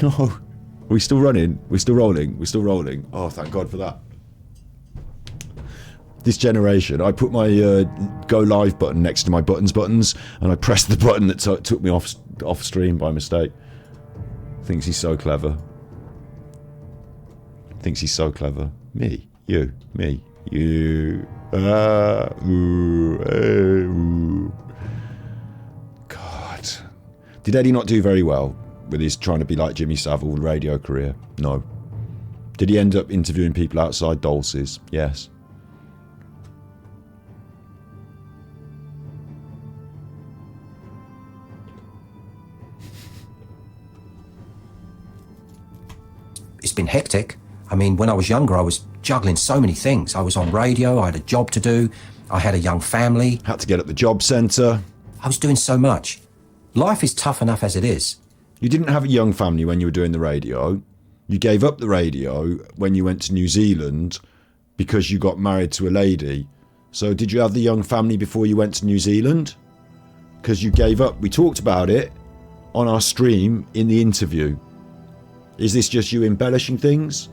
No. Are we still running? We're still rolling? We're still rolling? Oh, thank God for that. This generation, I put my go live button next to my buttons, and I pressed the button that took me off stream by mistake. Thinks he's so clever. Thinks he's so clever. Me, you, me, you. God. Did Eddie not do very well with his trying to be like Jimmy Savile radio career? No. Did he end up interviewing people outside Dulce's? Yes. It's been hectic. I mean, when I was younger, I was juggling so many things. I was on radio, I had a job to do, I had a young family. Had to get at the job centre. I was doing so much. Life is tough enough as it is. You didn't have a young family when you were doing the radio. You gave up the radio when you went to New Zealand because you got married to a lady. So did you have the young family before you went to New Zealand? Because you gave up. We talked about it on our stream in the interview. Is this just you embellishing things?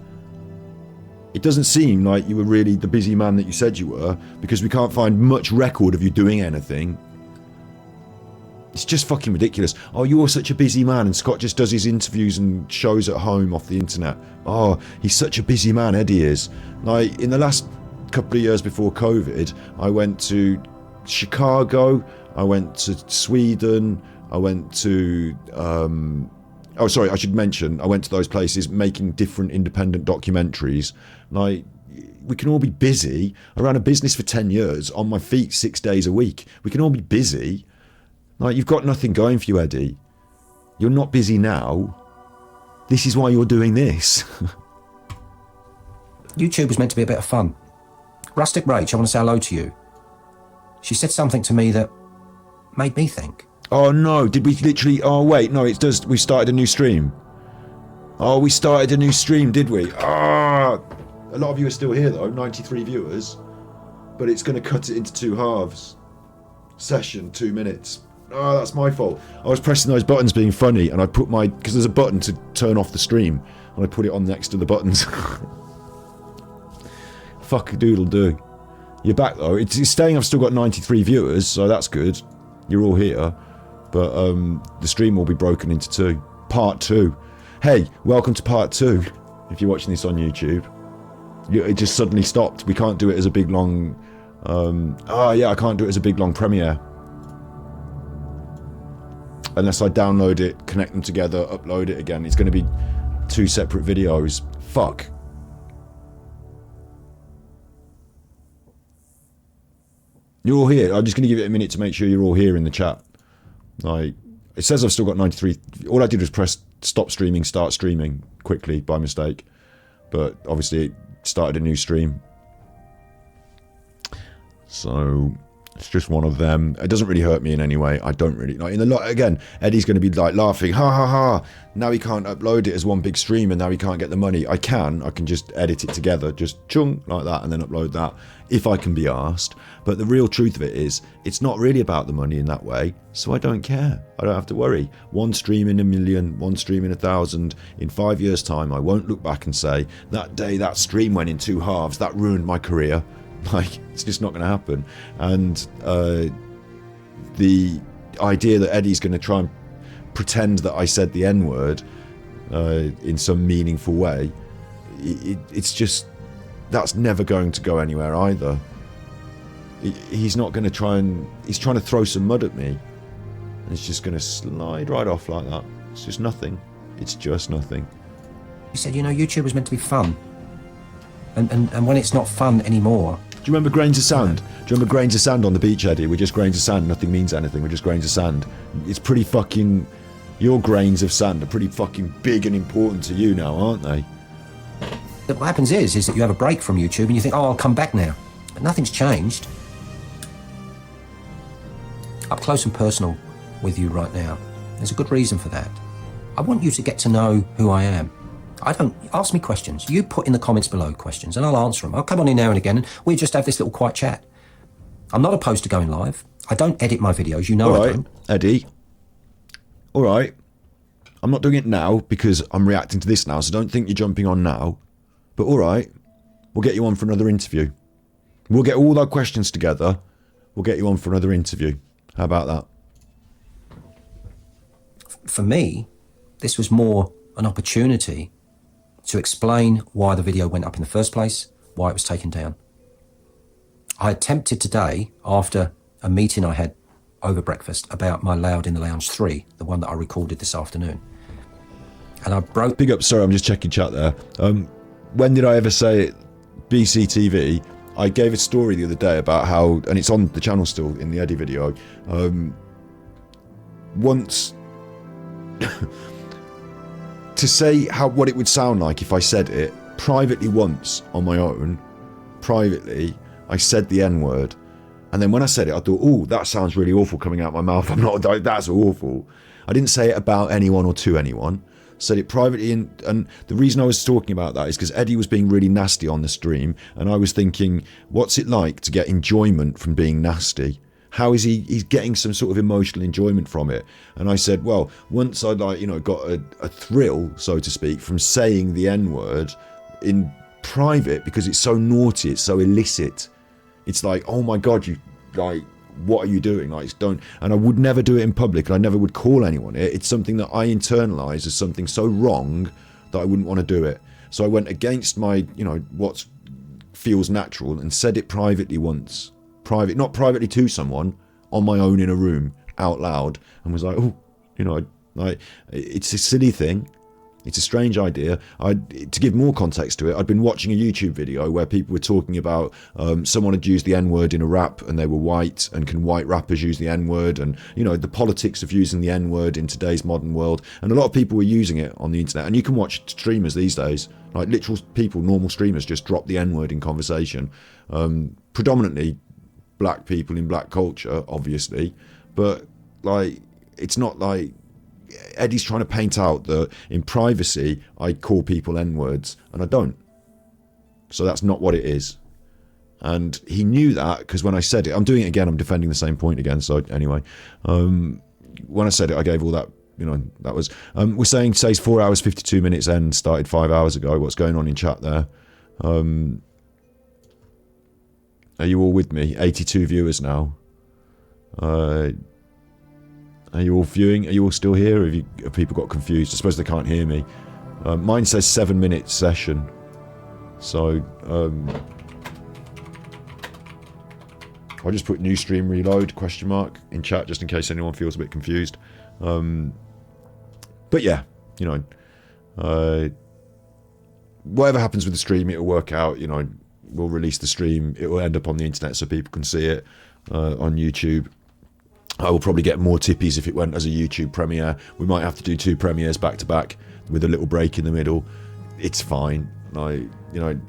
It doesn't seem like you were really the busy man that you said you were, because we can't find much record of you doing anything. It's just fucking ridiculous. Oh, you're such a busy man, and Scott just does his interviews and shows at home off the internet. Oh, he's such a busy man, Eddie is. Like, in the last couple of years before COVID, I went to Chicago, I went to Sweden, I went to... Oh, sorry, I should mention, I went to those places making different independent documentaries. Like, we can all be busy. I ran a business for 10 years, on my feet 6 days a week. We can all be busy. Like, you've got nothing going for you, Eddie. You're not busy now. This is why you're doing this. YouTube was meant to be a bit of fun. Rustic Rach, I want to say hello to you. She said something to me that made me think. Oh no, did we literally... Oh wait, no, it does... We started a new stream. Oh, we started a new stream, did we? Ah, a lot of you are still here though, 93 viewers. But it's going to cut it into two halves. Session, 2 minutes. Oh, that's my fault. I was pressing those buttons being funny, and I put my... Because there's a button to turn off the stream, and I put it on next to the buttons. Fuck a doodle do. You're back though. It's saying I've still got 93 viewers, so that's good. You're all here. But the stream will be broken into two. Part 2. Hey, welcome to part 2. If you're watching this on YouTube. It just suddenly stopped. We can't do it as a big long... I can't do it as a big long premiere. Unless I download it, connect them together, upload it again. It's going to be 2 separate videos. Fuck. You're all here. I'm just going to give it a minute to make sure you're all here in the chat. Like, it says I've still got 93. All I did was press stop streaming, start streaming quickly by mistake. But obviously it started a new stream. So it's just one of them. It doesn't really hurt me in any way. I don't really like in the lot again. Eddie's going to be like laughing, ha ha ha. Now he can't upload it as one big stream, and now he can't get the money. I can just edit it together, just chung like that, and then upload that if I can be asked. But the real truth of it is, it's not really about the money in that way. So I don't care. I don't have to worry. One stream in 1 million, one stream in 1,000. In 5 years' time, I won't look back and say that day that stream went in 2 halves. That ruined my career. Like, it's just not going to happen. And the idea that Eddie's going to try and pretend that I said the N-word in some meaningful way, it's just, that's never going to go anywhere either. He's not going to try and, he's trying to throw some mud at me. And it's just going to slide right off like that. It's just nothing. It's just nothing. You said, you know, YouTube was meant to be fun. And when it's not fun anymore... Do you remember grains of sand? Do you remember grains of sand on the beach, Eddie? We're just grains of sand. Nothing means anything. We're just grains of sand. It's pretty fucking... Your grains of sand are pretty fucking big and important to you now, aren't they? What happens is that you have a break from YouTube and you think, oh, I'll come back now. But nothing's changed. Up close and personal with you right now. There's a good reason for that. I want you to get to know who I am. I don't... Ask me questions. You put in the comments below questions and I'll answer them. I'll come on in now and again and we just have this little quiet chat. I'm not opposed to going live. I don't edit my videos. You know I don't. Eddie. All right. I'm not doing it now because I'm reacting to this now, so don't think you're jumping on now. But all right, we'll get you on for another interview. We'll get all our questions together. We'll get you on for another interview. How about that? For me, this was more an opportunity to explain why the video went up in the first place, why it was taken down. I attempted today, after a meeting I had over breakfast about my Loud in the Lounge 3, the one that I recorded this afternoon. And I broke... Big up, sorry, I'm just checking chat there. When did I ever say it? BCTV, I gave a story the other day about how, and it's on the channel still in the Eddy video, once... to say what it would sound like if I said it privately once on my own, privately, I said the N-word. And then when I said it, I thought, oh, that sounds really awful coming out of my mouth. I'm not, that's awful. I didn't say it about anyone or to anyone. Said it privately, and the reason I was talking about that is because Eddy was being really nasty on the stream, and I was thinking, what's it like to get enjoyment from being nasty? How is he's getting some sort of emotional enjoyment from it? And I said, well, once I got a thrill, so to speak, from saying the N-word in private, because it's so naughty, it's so illicit. It's like, oh my God, you like, what are you doing? Like, don't. And I would never do it in public, and I never would call anyone. It's something that I internalize as something so wrong that I wouldn't want to do it. So I went against my, what feels natural, and said it privately once. Not privately to someone, on my own in a room, out loud, and was like, oh, like, it's a silly thing. It's a strange idea. To give more context to it, I'd been watching a YouTube video where people were talking about someone had used the N-word in a rap and they were white, and can white rappers use the N-word, and the politics of using the N-word in today's modern world. And a lot of people were using it on the internet, and you can watch streamers these days, like literal people, normal streamers, just drop the N-word in conversation. Predominantly black people in black culture, obviously, but like, it's not like Eddy's trying to paint out that in privacy I call people N-words, and I don't. So that's not what it is. And he knew that, because when I said it, I'm doing it again, I'm defending the same point again. So anyway, when I said it, I gave all that, that was, we're saying today's 4 hours 52 minutes and started 5 hours ago. What's going on in chat there? Are you all with me? 82 viewers now. Are you all viewing? Are you all still here? Or have people got confused? I suppose they can't hear me. Mine says 7-minute session. So, I'll just put new stream reload, ? In chat, just in case anyone feels a bit confused. But yeah, whatever happens with the stream, it'll work out, we'll release the stream. It will end up on the internet so people can see it on YouTube. I will probably get more tippies if it went as a YouTube premiere. We might have to do 2 premieres back to back with a little break in the middle. It's fine. In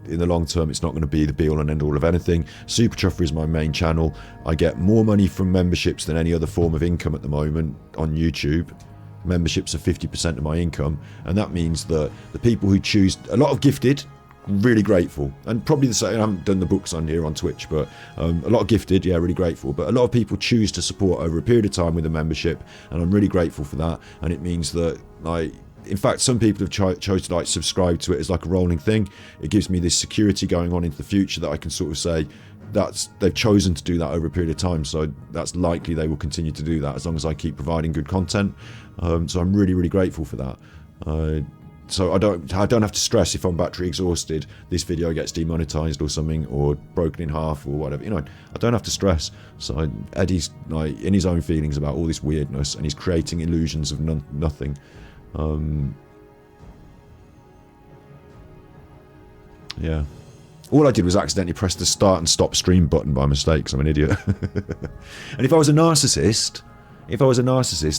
the long term, it's not going to be the be all and end all of anything. Super Truffer is my main channel. I get more money from memberships than any other form of income at the moment on YouTube. Memberships are 50% of my income, and that means that the people who choose, a lot of gifted, really grateful, and probably the same. I haven't done the books on here on Twitch, but a lot of gifted, yeah, really grateful. But a lot of people choose to support over a period of time with a membership, and I'm really grateful for that. And it means that, in fact, some people have chose to subscribe to it as like a rolling thing. It gives me this security going on into the future that I can sort of say they've chosen to do that over a period of time, so that's likely they will continue to do that as long as I keep providing good content. So I'm really, really grateful for that. So I don't have to stress if I'm battery exhausted, this video gets demonetized or something, or broken in half or whatever. I don't have to stress. So Eddy's in his own feelings about all this weirdness, and he's creating illusions of nothing. Yeah. All I did was accidentally press the start and stop stream button by mistake, because I'm an idiot. And if I was a narcissist,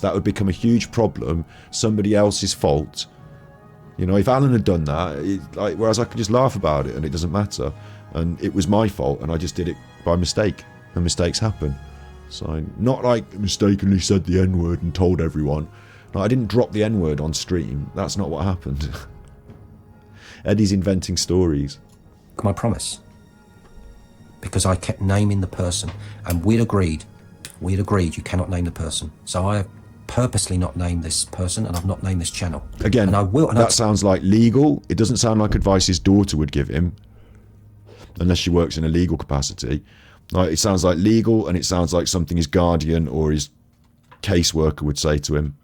that would become a huge problem, somebody else's fault. If Alan had done that, whereas I could just laugh about it and it doesn't matter. And it was my fault, and I just did it by mistake, and mistakes happen. So, not like mistakenly said the N-word and told everyone. I didn't drop the N-word on stream. That's not what happened. Eddy's inventing stories. My promise. Because I kept naming the person, and we'd agreed you cannot name the person. So I purposely not named this person, and I've not named this channel. Again, and I will. And that sounds like legal. It doesn't sound like advice his daughter would give him, unless she works in a legal capacity. Like, it sounds like legal, and it sounds like something his guardian or his caseworker would say to him.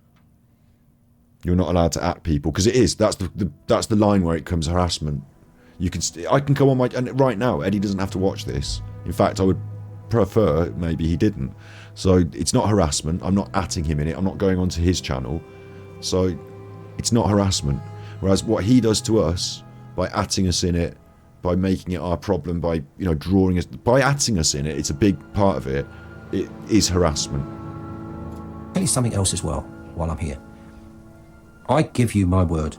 You're not allowed to at people, because it is. That's the line where it becomes harassment. I can come on and right now, Eddie doesn't have to watch this. In fact, I would prefer maybe he didn't. So it's not harassment. I'm not atting him in it. I'm not going onto his channel. So it's not harassment. Whereas what he does to us by atting us in it, by making it our problem, by drawing us, by atting us in it, it's a big part of it. It is harassment. I'll tell you something else as well while I'm here. I give you my word.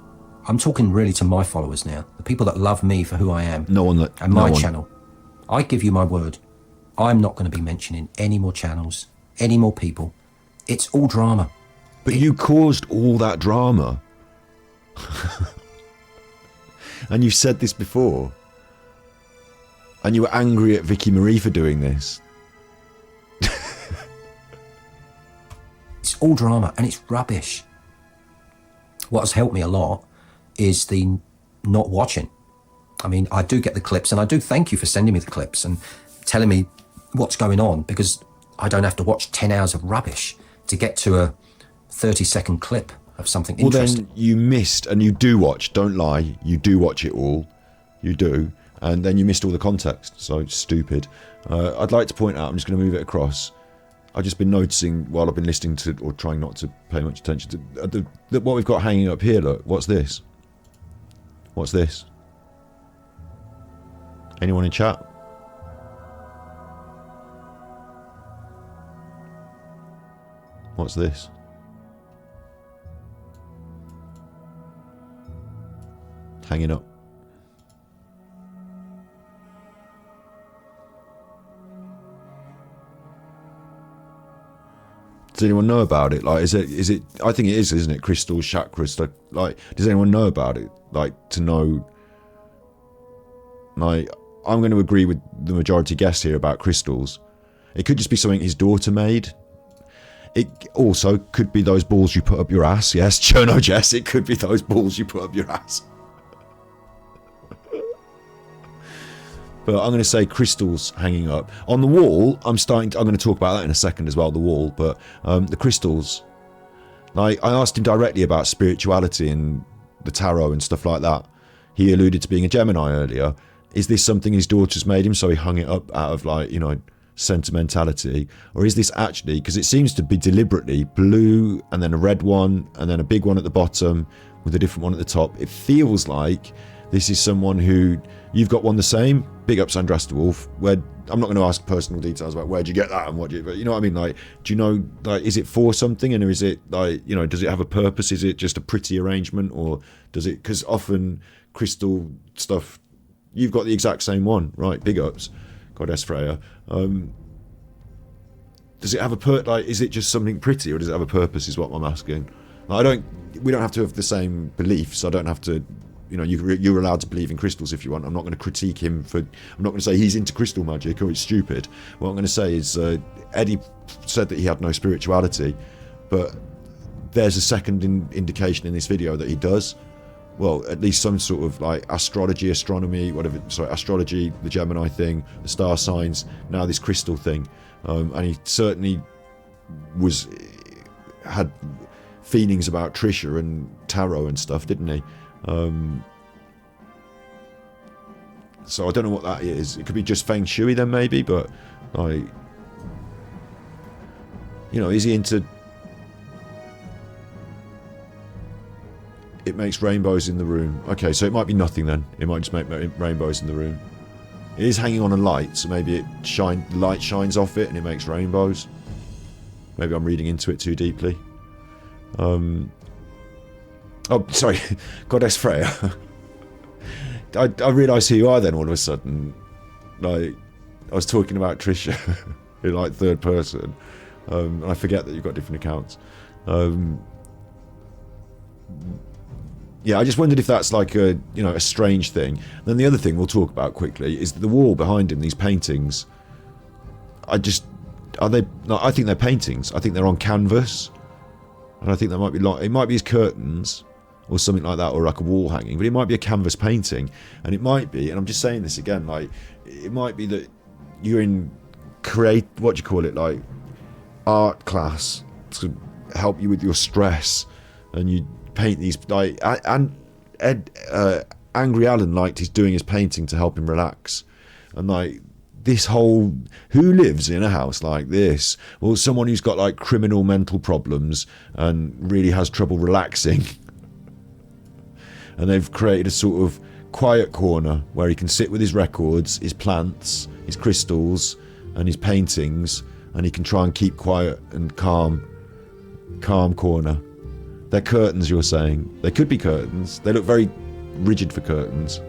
I'm talking really to my followers now, the people that love me for who I am. And my channel. I give you my word. I'm not going to be mentioning any more channels, any more people. It's all drama. But you caused all that drama. And you've said this before. And you were angry at Vicky Marie for doing this. It's all drama and it's rubbish. What has helped me a lot is the not watching. I mean, I do get the clips, and I do thank you for sending me the clips and telling me what's going on, because I don't have to watch 10 hours of rubbish to get to a 30-second clip of something interesting. Well, then you missed, and you do watch, don't lie, you do watch it all. You do. And then you missed all the context, so stupid. I'd like to point out, I'm just going to move it across. I've just been noticing while I've been listening to, or trying not to pay much attention to, what we've got hanging up here, look. What's this? What's this? Anyone in chat? What's this? Hanging up. Does anyone know about it? Like, is it? I think it is, isn't it? Crystals, chakras, stuff. Like, does anyone know about it? Like, to know. Like, I'm going to agree with the majority guess here about crystals. It could just be something his daughter made. It also could be those balls you put up your ass. Yes, Chono Jess. It could be those balls you put up your ass. But I'm going to say crystals hanging up on the wall. I'm going to talk about that in a second as well. The wall, but the crystals. Like, I asked him directly about spirituality and the tarot and stuff like that. He alluded to being a Gemini earlier. Is this something his daughter's made him, so he hung it up out of, like, sentimentality, or is this actually, because it seems to be deliberately blue and then a red one and then a big one at the bottom with a different one at the top? It feels like this is someone who, you've got one the same. Big up Sandrasta Wolf. Where, I'm not going to ask personal details about where'd you get that and what but you know what I mean? Like, do you know, like, is it for something, and is it like, does it have a purpose? Is it just a pretty arrangement, or does it, because often crystal stuff, you've got the exact same one, right? Big ups, Goddess Freya. Does it have a is it just something pretty, or does it have a purpose, is what I'm asking. Like, we don't have to have the same beliefs. I don't have to, you're allowed to believe in crystals if you want. I'm not going to critique him for, I'm not going to say he's into crystal magic or it's stupid. What I'm going to say is, Eddie said that he had no spirituality, but there's a second indication in this video that he does. Well, at least some sort of, like, astrology, astronomy, whatever. Sorry, astrology, the Gemini thing, the star signs, now this crystal thing. And he certainly had feelings about Trisha and tarot and stuff, didn't he? So I don't know what that is. It could be just Feng Shui then, maybe, but, like, is he into... It makes rainbows in the room. Okay, so it might be nothing then. It might just make rainbows in the room. It is hanging on a light, so maybe the light shines off it and it makes rainbows. Maybe I'm reading into it too deeply. Oh, sorry, Goddess Freya. I realised who you are then all of a sudden. Like, I was talking about Trisha in, like, third person. And I forget that you've got different accounts. Yeah, I just wondered if that's like a strange thing. Then the other thing we'll talk about quickly is the wall behind him, these paintings. I think they're paintings. I think they're on canvas. And I think that might be like, it might be his curtains or something like that, or like a wall hanging, but it might be a canvas painting. And it might be, and I'm just saying this again, like, it might be that you're in what do you call it, like art class to help you with your stress, and you paint these, like, and Angry Alan liked doing his painting to help him relax. And like, this whole, who lives in a house like this? Well, someone who's got like criminal mental problems and really has trouble relaxing. And they've created a sort of quiet corner where he can sit with his records, his plants, his crystals, and his paintings, and he can try and keep quiet and calm corner. They're curtains, you're saying. They could be curtains. They look very rigid for curtains.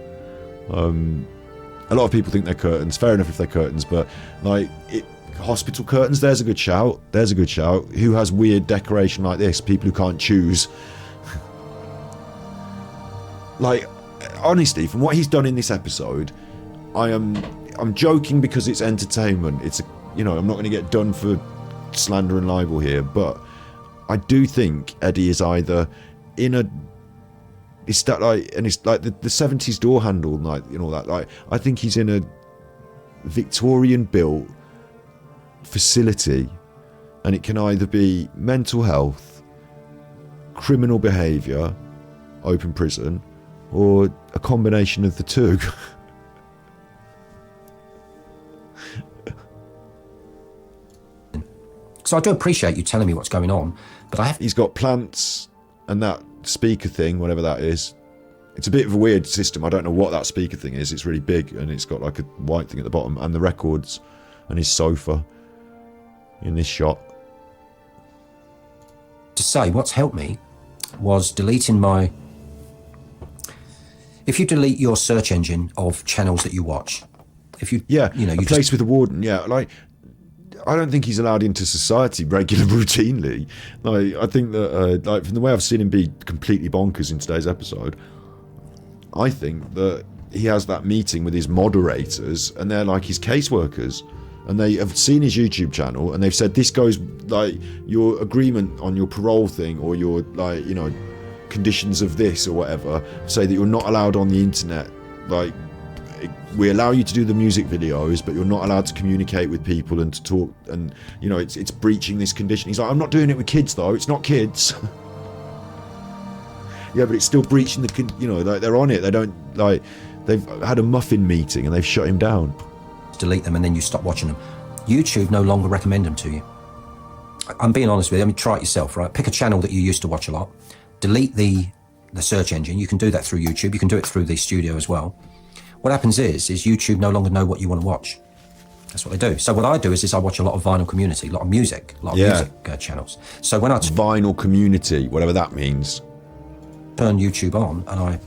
A lot of people think they're curtains. Fair enough if they're curtains, but like, hospital curtains, there's a good shout. Who has weird decoration like this? People who can't choose. Like, honestly, from what he's done in this episode, I'm joking because it's entertainment. I'm not going to get done for slander and libel here, but I do think Eddy is either in a, it's that, like, and it's like the 70s door handle, like, you know, that, like, I think he's in a Victorian built facility, and it can either be mental health, criminal behaviour, open prison, or a combination of the two. So I do appreciate you telling me what's going on, but He's got plants and that speaker thing, whatever that is. It's a bit of a weird system. I don't know what that speaker thing is. It's really big, and it's got like a white thing at the bottom, and the records, and his sofa in this shot. To say what's helped me was deleting my... If you delete your search engine of channels that you watch, if you... Yeah, you know, a place with the warden, yeah, like... I don't think he's allowed into society routinely. Like, I think that, like, from the way I've seen him be completely bonkers in today's episode, I think that he has that meeting with his moderators, and they're like his caseworkers, and they have seen his YouTube channel, and they've said, this goes, like, your agreement on your parole thing, or your, like, you know, conditions of this or whatever, say that you're not allowed on the internet. Like, we allow you to do the music videos, but you're not allowed to communicate with people and to talk, and, you know, it's breaching this condition. He's like, I'm not doing it with kids though, it's not kids. Yeah, but it's still breaching the, you know, like, they're on it. They don't, like, they've had a muffin meeting and they've shut him down. Delete them and then you stop watching them. YouTube no longer recommend them to you. I'm being honest with you. I mean, try it yourself, right? Pick a channel that you used to watch a lot, delete the search engine. You can do that through YouTube. You can do it through the studio as well. What happens is YouTube no longer know what you want to watch. That's what they do. So what I do is I watch a lot of vinyl community, a lot of music channels. So when I vinyl community, whatever that means, turn YouTube on and I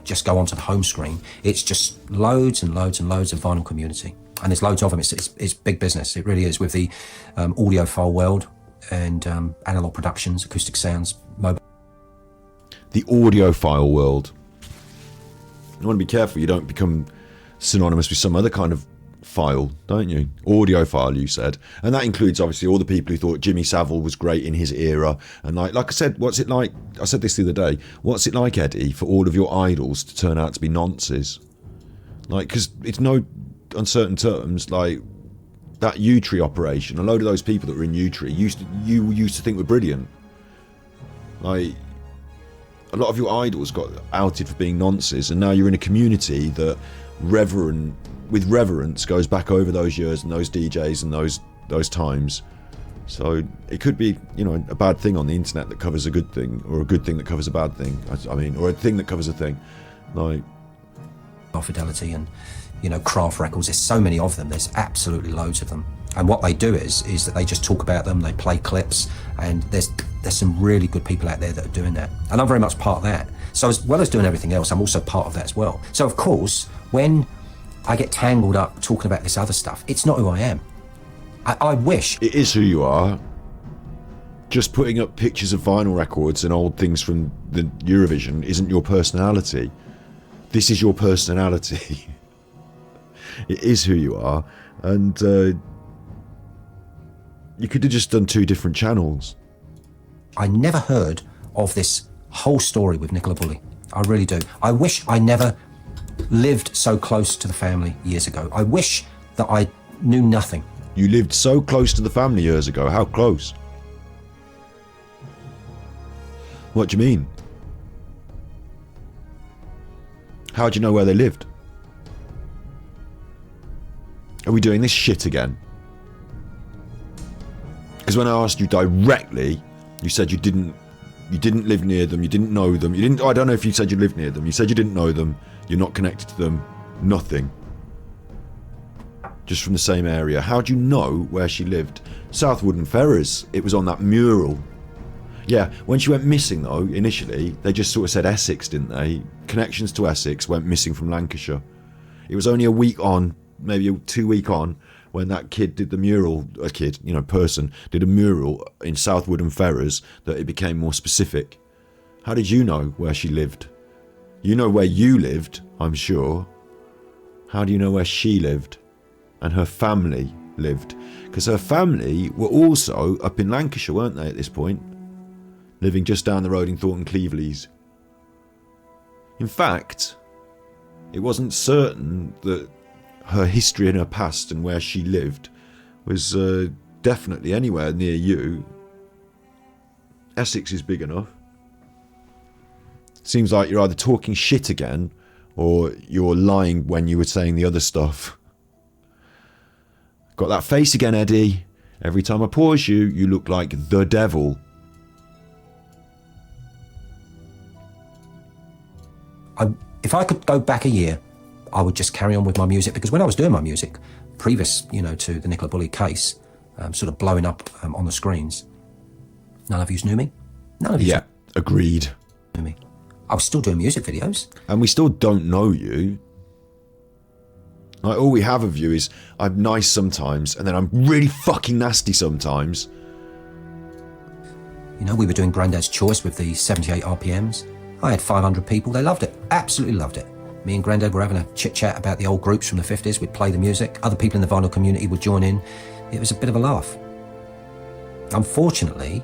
just go onto the home screen, it's just loads and loads and loads of vinyl community, and there's loads of them. It's big business. It really is, with the audiophile world and analog productions, acoustic sounds, mobile. The audiophile world. You want to be careful you don't become synonymous with some other kind of file, don't you? Audiophile, you said. And that includes, obviously, all the people who thought Jimmy Savile was great in his era. And like I said, what's it like? I said this the other day. What's it like, Eddy, for all of your idols to turn out to be nonces? Like, because it's no uncertain terms, like, that U-Tree operation, a load of those people that were in U-Tree you used to think were brilliant. Like, a lot of your idols got outed for being nonces, and now you're in a community that with reverence goes back over those years and those DJs and those times. So it could be, you know, a bad thing on the internet that covers a good thing, or a good thing that covers a bad thing. I mean, or a thing that covers a thing. Like Fidelity and, you know, craft records. There's so many of them. There's absolutely loads of them. And what they do is that they just talk about them. They play clips, and there's some really good people out there that are doing that. And I'm very much part of that. So as well as doing everything else, I'm also part of that as well. So of course, when I get tangled up talking about this other stuff, it's not who I am. I wish. It is who you are. Just putting up pictures of vinyl records and old things from the Eurovision isn't your personality. This is your personality. It is who you are. And you could have just done 2 different channels. I never heard of this whole story with Nicola Bulley. I really do. I wish I never lived so close to the family years ago. I wish that I knew nothing. You lived so close to the family years ago. How close? What do you mean? How do you know where they lived? Are we doing this shit again? Because when I asked you directly, you said you didn't live near them, you didn't know them, I don't know if you said you lived near them, you said you didn't know them, you're not connected to them, nothing. Just from the same area. How do you know where she lived? Southwood and Ferrers, it was on that mural. Yeah, when she went missing though, initially, they just sort of said Essex, didn't they? Connections to Essex, went missing from Lancashire. It was only a week on, maybe a 2 week on, when that kid did the mural, person, did a mural in Southwood and Ferrers, that it became more specific. How did you know where she lived? You know where you lived, I'm sure. How do you know where she lived? And her family lived? Because her family were also up in Lancashire, weren't they, at this point? Living just down the road in Thornton Cleveland's. In fact, it wasn't certain that her history and her past and where she lived was definitely anywhere near you. Essex is big enough. Seems like you're either talking shit again or you're lying when you were saying the other stuff. Got that face again, Eddie. Every time I pause you, you look like the devil. If I could go back a year, I would just carry on with my music, because when I was doing my music, previous, to the Nicola Bulley case, sort of blowing up on the screens, none of you knew me. None of you agreed. Knew me. I was still doing music videos. And we still don't know you. Like, all we have of you is, I'm nice sometimes, and then I'm really fucking nasty sometimes. We were doing Grandad's Choice with the 78 RPMs. I had 500 people. They loved it. Absolutely loved it. Me and Grandad were having a chit-chat about the old groups from the 50s. We'd play the music. Other people in the vinyl community would join in. It was a bit of a laugh. Unfortunately,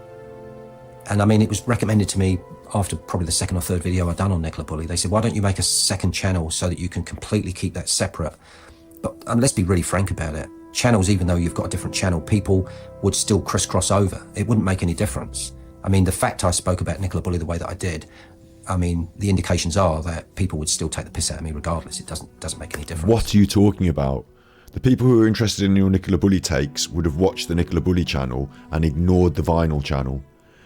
and it was recommended to me after probably the second or third video I'd done on Nicola Bulley. They said, why don't you make a second channel so that you can completely keep that separate? But let's be really frank about it. Channels, even though you've got a different channel, people would still crisscross over. It wouldn't make any difference. The fact I spoke about Nicola Bulley the way that I did, the indications are that people would still take the piss out of me regardless. It doesn't make any difference. What are you talking about? The people who are interested in your Nicola Bulley takes would have watched the Nicola Bulley channel and ignored the vinyl channel.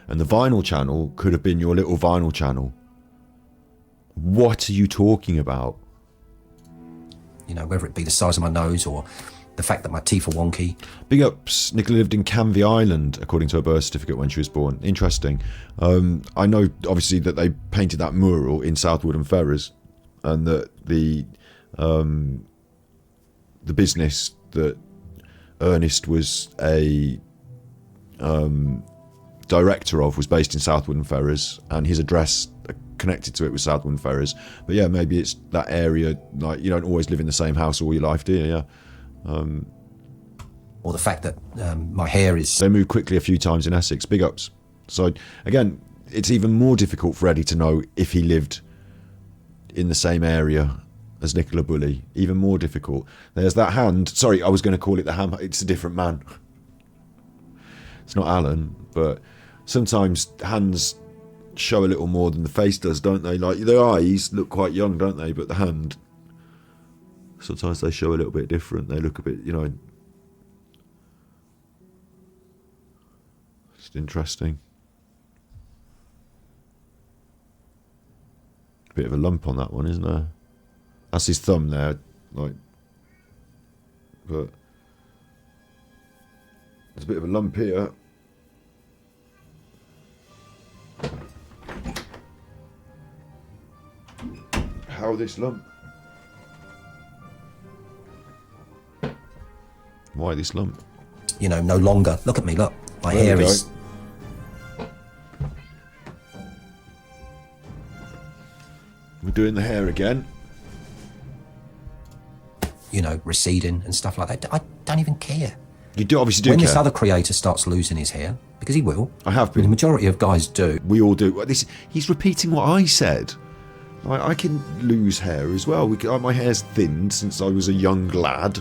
And the vinyl channel could have been your little vinyl channel. What are you talking about? Whether it be the size of my nose or the fact that my teeth are wonky. Big ups. Nicola lived in Canvey Island, according to her birth certificate, when she was born. Interesting. I know, obviously, that they painted that mural in Southwood and Ferrers, and that the business that Ernest was a director of was based in Southwood and Ferrers, and his address connected to it with Southwood and Ferrers. But yeah, maybe it's that area. Like, you don't always live in the same house all your life, do you? Yeah. Or the fact that my hair is... They moved quickly a few times in Essex. Big ups. So, again, it's even more difficult for Eddie to know if he lived in the same area as Nicola Bulley. Even more difficult. There's that hand. Sorry, I was going to call it the ham. It's a different man. It's not Alan, but sometimes hands show a little more than the face does, don't they? Like, their eyes look quite young, don't they? But the hand... sometimes they show a little bit different. They look a bit, Just interesting. Bit of a lump on that one, isn't there? That's his thumb there, like. But there's a bit of a lump here. How this lump? Why this lump? No longer. Look at me, look. My hair is... We're doing the hair again. Receding and stuff like that. I don't even care. You do obviously do When care. this other creator starts losing his hair, because he will. I have been. The majority of guys do. We all do. He's repeating what I said. I can lose hair as well. My hair's thinned since I was a young lad.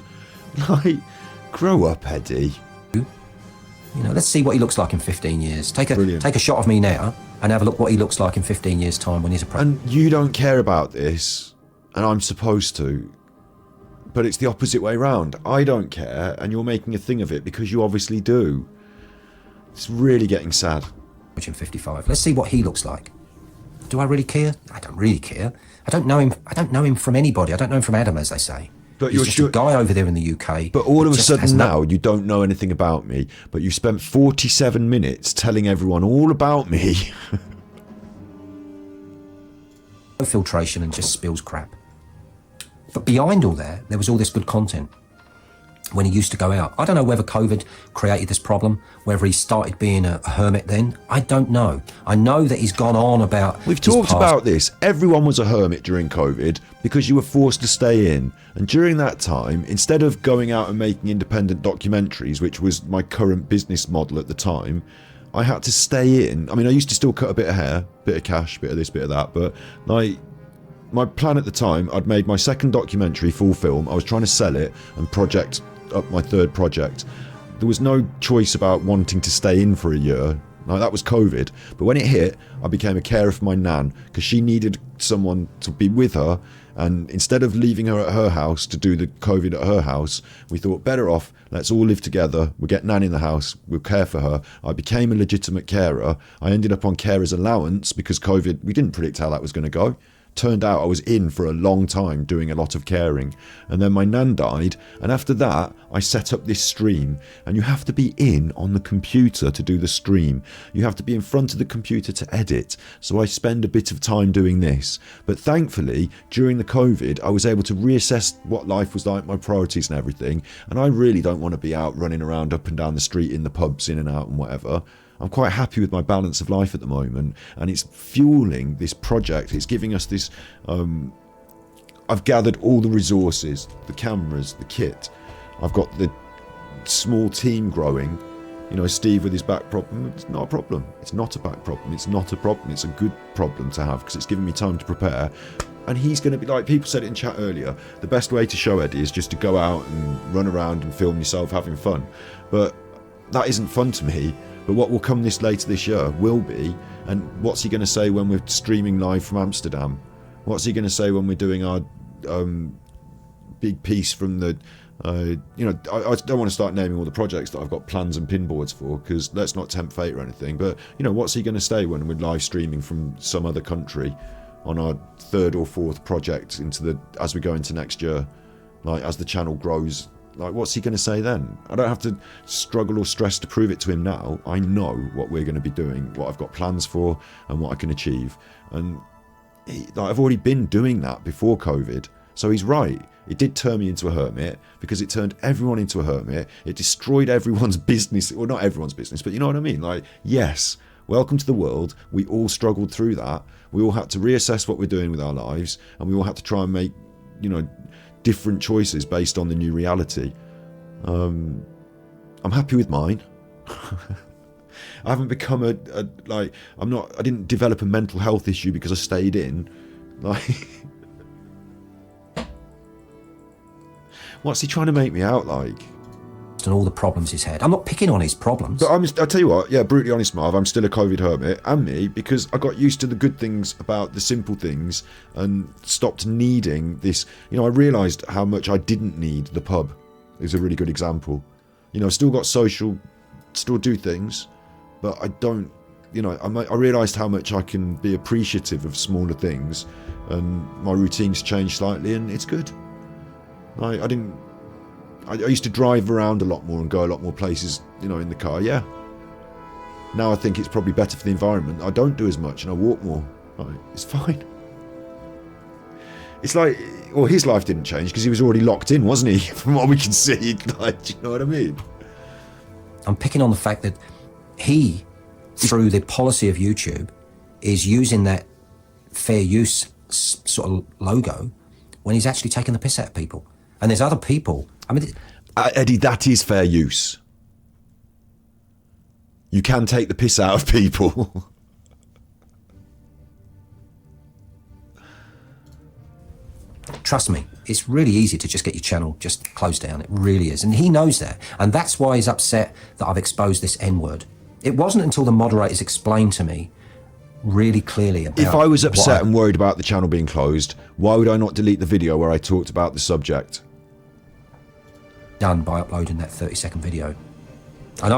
Like, grow up, Eddy. You know, let's see what he looks like in 15 years. Take a shot of me now and have a look what he looks like in 15 years' time when he's a pro. And you don't care about this, and I'm supposed to. But it's the opposite way round. I don't care, and you're making a thing of it because you obviously do. It's really getting sad. In 55. Let's see what he looks like. Do I really care? I don't really care. I don't know him from anybody. I don't know him from Adam, as they say. But he's just a guy over there in the UK. But all of a sudden now, you don't know anything about me, but you spent 47 minutes telling everyone all about me. No filtration and just spills crap. But behind all that, there was all this good content when he used to go out. I don't know whether COVID created this problem, whether he started being a hermit then. I don't know. I know that he's gone on about... We've talked about this. Everyone was a hermit during COVID because you were forced to stay in. And during that time, instead of going out and making independent documentaries, which was my current business model at the time, I had to stay in. I mean, I used to still cut a bit of hair, bit of cash, bit of this, bit of that, but like... My plan at the time, I'd made my second documentary full film. I was trying to sell it and project up my third project. There was no choice about wanting to stay in for a year. Like, that was COVID. But when it hit, I became a carer for my nan because she needed someone to be with her. And instead of leaving her at her house to do the COVID at her house, we thought better off, let's all live together. We'll get nan in the house. We'll care for her. I became a legitimate carer. I ended up on carer's allowance because COVID, we didn't predict how that was going to go. Turned out I was in for a long time doing a lot of caring, and then my nan died, and after that I set up this stream. And you have to be in on the computer to do the stream. You have to be in front of the computer to edit, so I spend a bit of time doing this. But thankfully during the COVID I was able to reassess what life was like, my priorities and everything, and I really don't want to be out running around up and down the street in the pubs, in and out and whatever. I'm quite happy with my balance of life at the moment, and it's fueling this project. It's giving us this... I've gathered all the resources, the cameras, the kit. I've got the small team growing. You know, Steve with his back problem, it's not a problem. It's not a back problem. It's not a problem. It's a good problem to have because it's giving me time to prepare. And he's going to be like, people said it in chat earlier, the best way to show Eddy is just to go out and run around and film yourself having fun. But that isn't fun to me. But what will come later this year will be, and what's he going to say when we're streaming live from Amsterdam? What's he going to say when we're doing our big piece from the... I don't want to start naming all the projects that I've got plans and pinboards for, because let's not tempt fate or anything, but what's he going to say when we're live streaming from some other country on our third or fourth project as we go into next year, like as the channel grows? Like, what's he going to say then? I don't have to struggle or stress to prove it to him now. I know what we're going to be doing, what I've got plans for, and what I can achieve. And I've already been doing that before COVID. So he's right. It did turn me into a hermit because it turned everyone into a hermit. It destroyed everyone's business. Well, not everyone's business, but you know what I mean? Like, yes, welcome to the world. We all struggled through that. We all had to reassess what we're doing with our lives, and we all had to try and make, different choices based on the new reality. I'm happy with mine. I haven't become I didn't develop a mental health issue because I stayed in. Like, what's he trying to make me out like? And all the problems he's had. I'm not picking on his problems. But I'll tell you what, yeah, brutally honest, Marv, I'm still a COVID hermit, and me, because I got used to the good things about the simple things and stopped needing this. I realised how much I didn't need the pub. Is a really good example. I've still got social, still do things, but I don't, I realised how much I can be appreciative of smaller things, and my routine's changed slightly, and it's good. I used to drive around a lot more and go a lot more places, in the car, yeah. Now I think it's probably better for the environment. I don't do as much and I walk more. Right, it's fine. It's like, well, his life didn't change because he was already locked in, wasn't he? From what we can see, like, do you know what I mean? I'm picking on the fact that he, through the policy of YouTube, is using that fair use sort of logo when he's actually taking the piss out of people. And there's other people. I mean, Eddy, that is fair use. You can take the piss out of people. Trust me, it's really easy to just get your channel just closed down. It really is. And he knows that. And that's why he's upset that I've exposed this N-word. It wasn't until the moderators explained to me really clearly about... If I was upset and worried about the channel being closed, why would I not delete the video where I talked about the subject? Done by uploading that 30-second video. And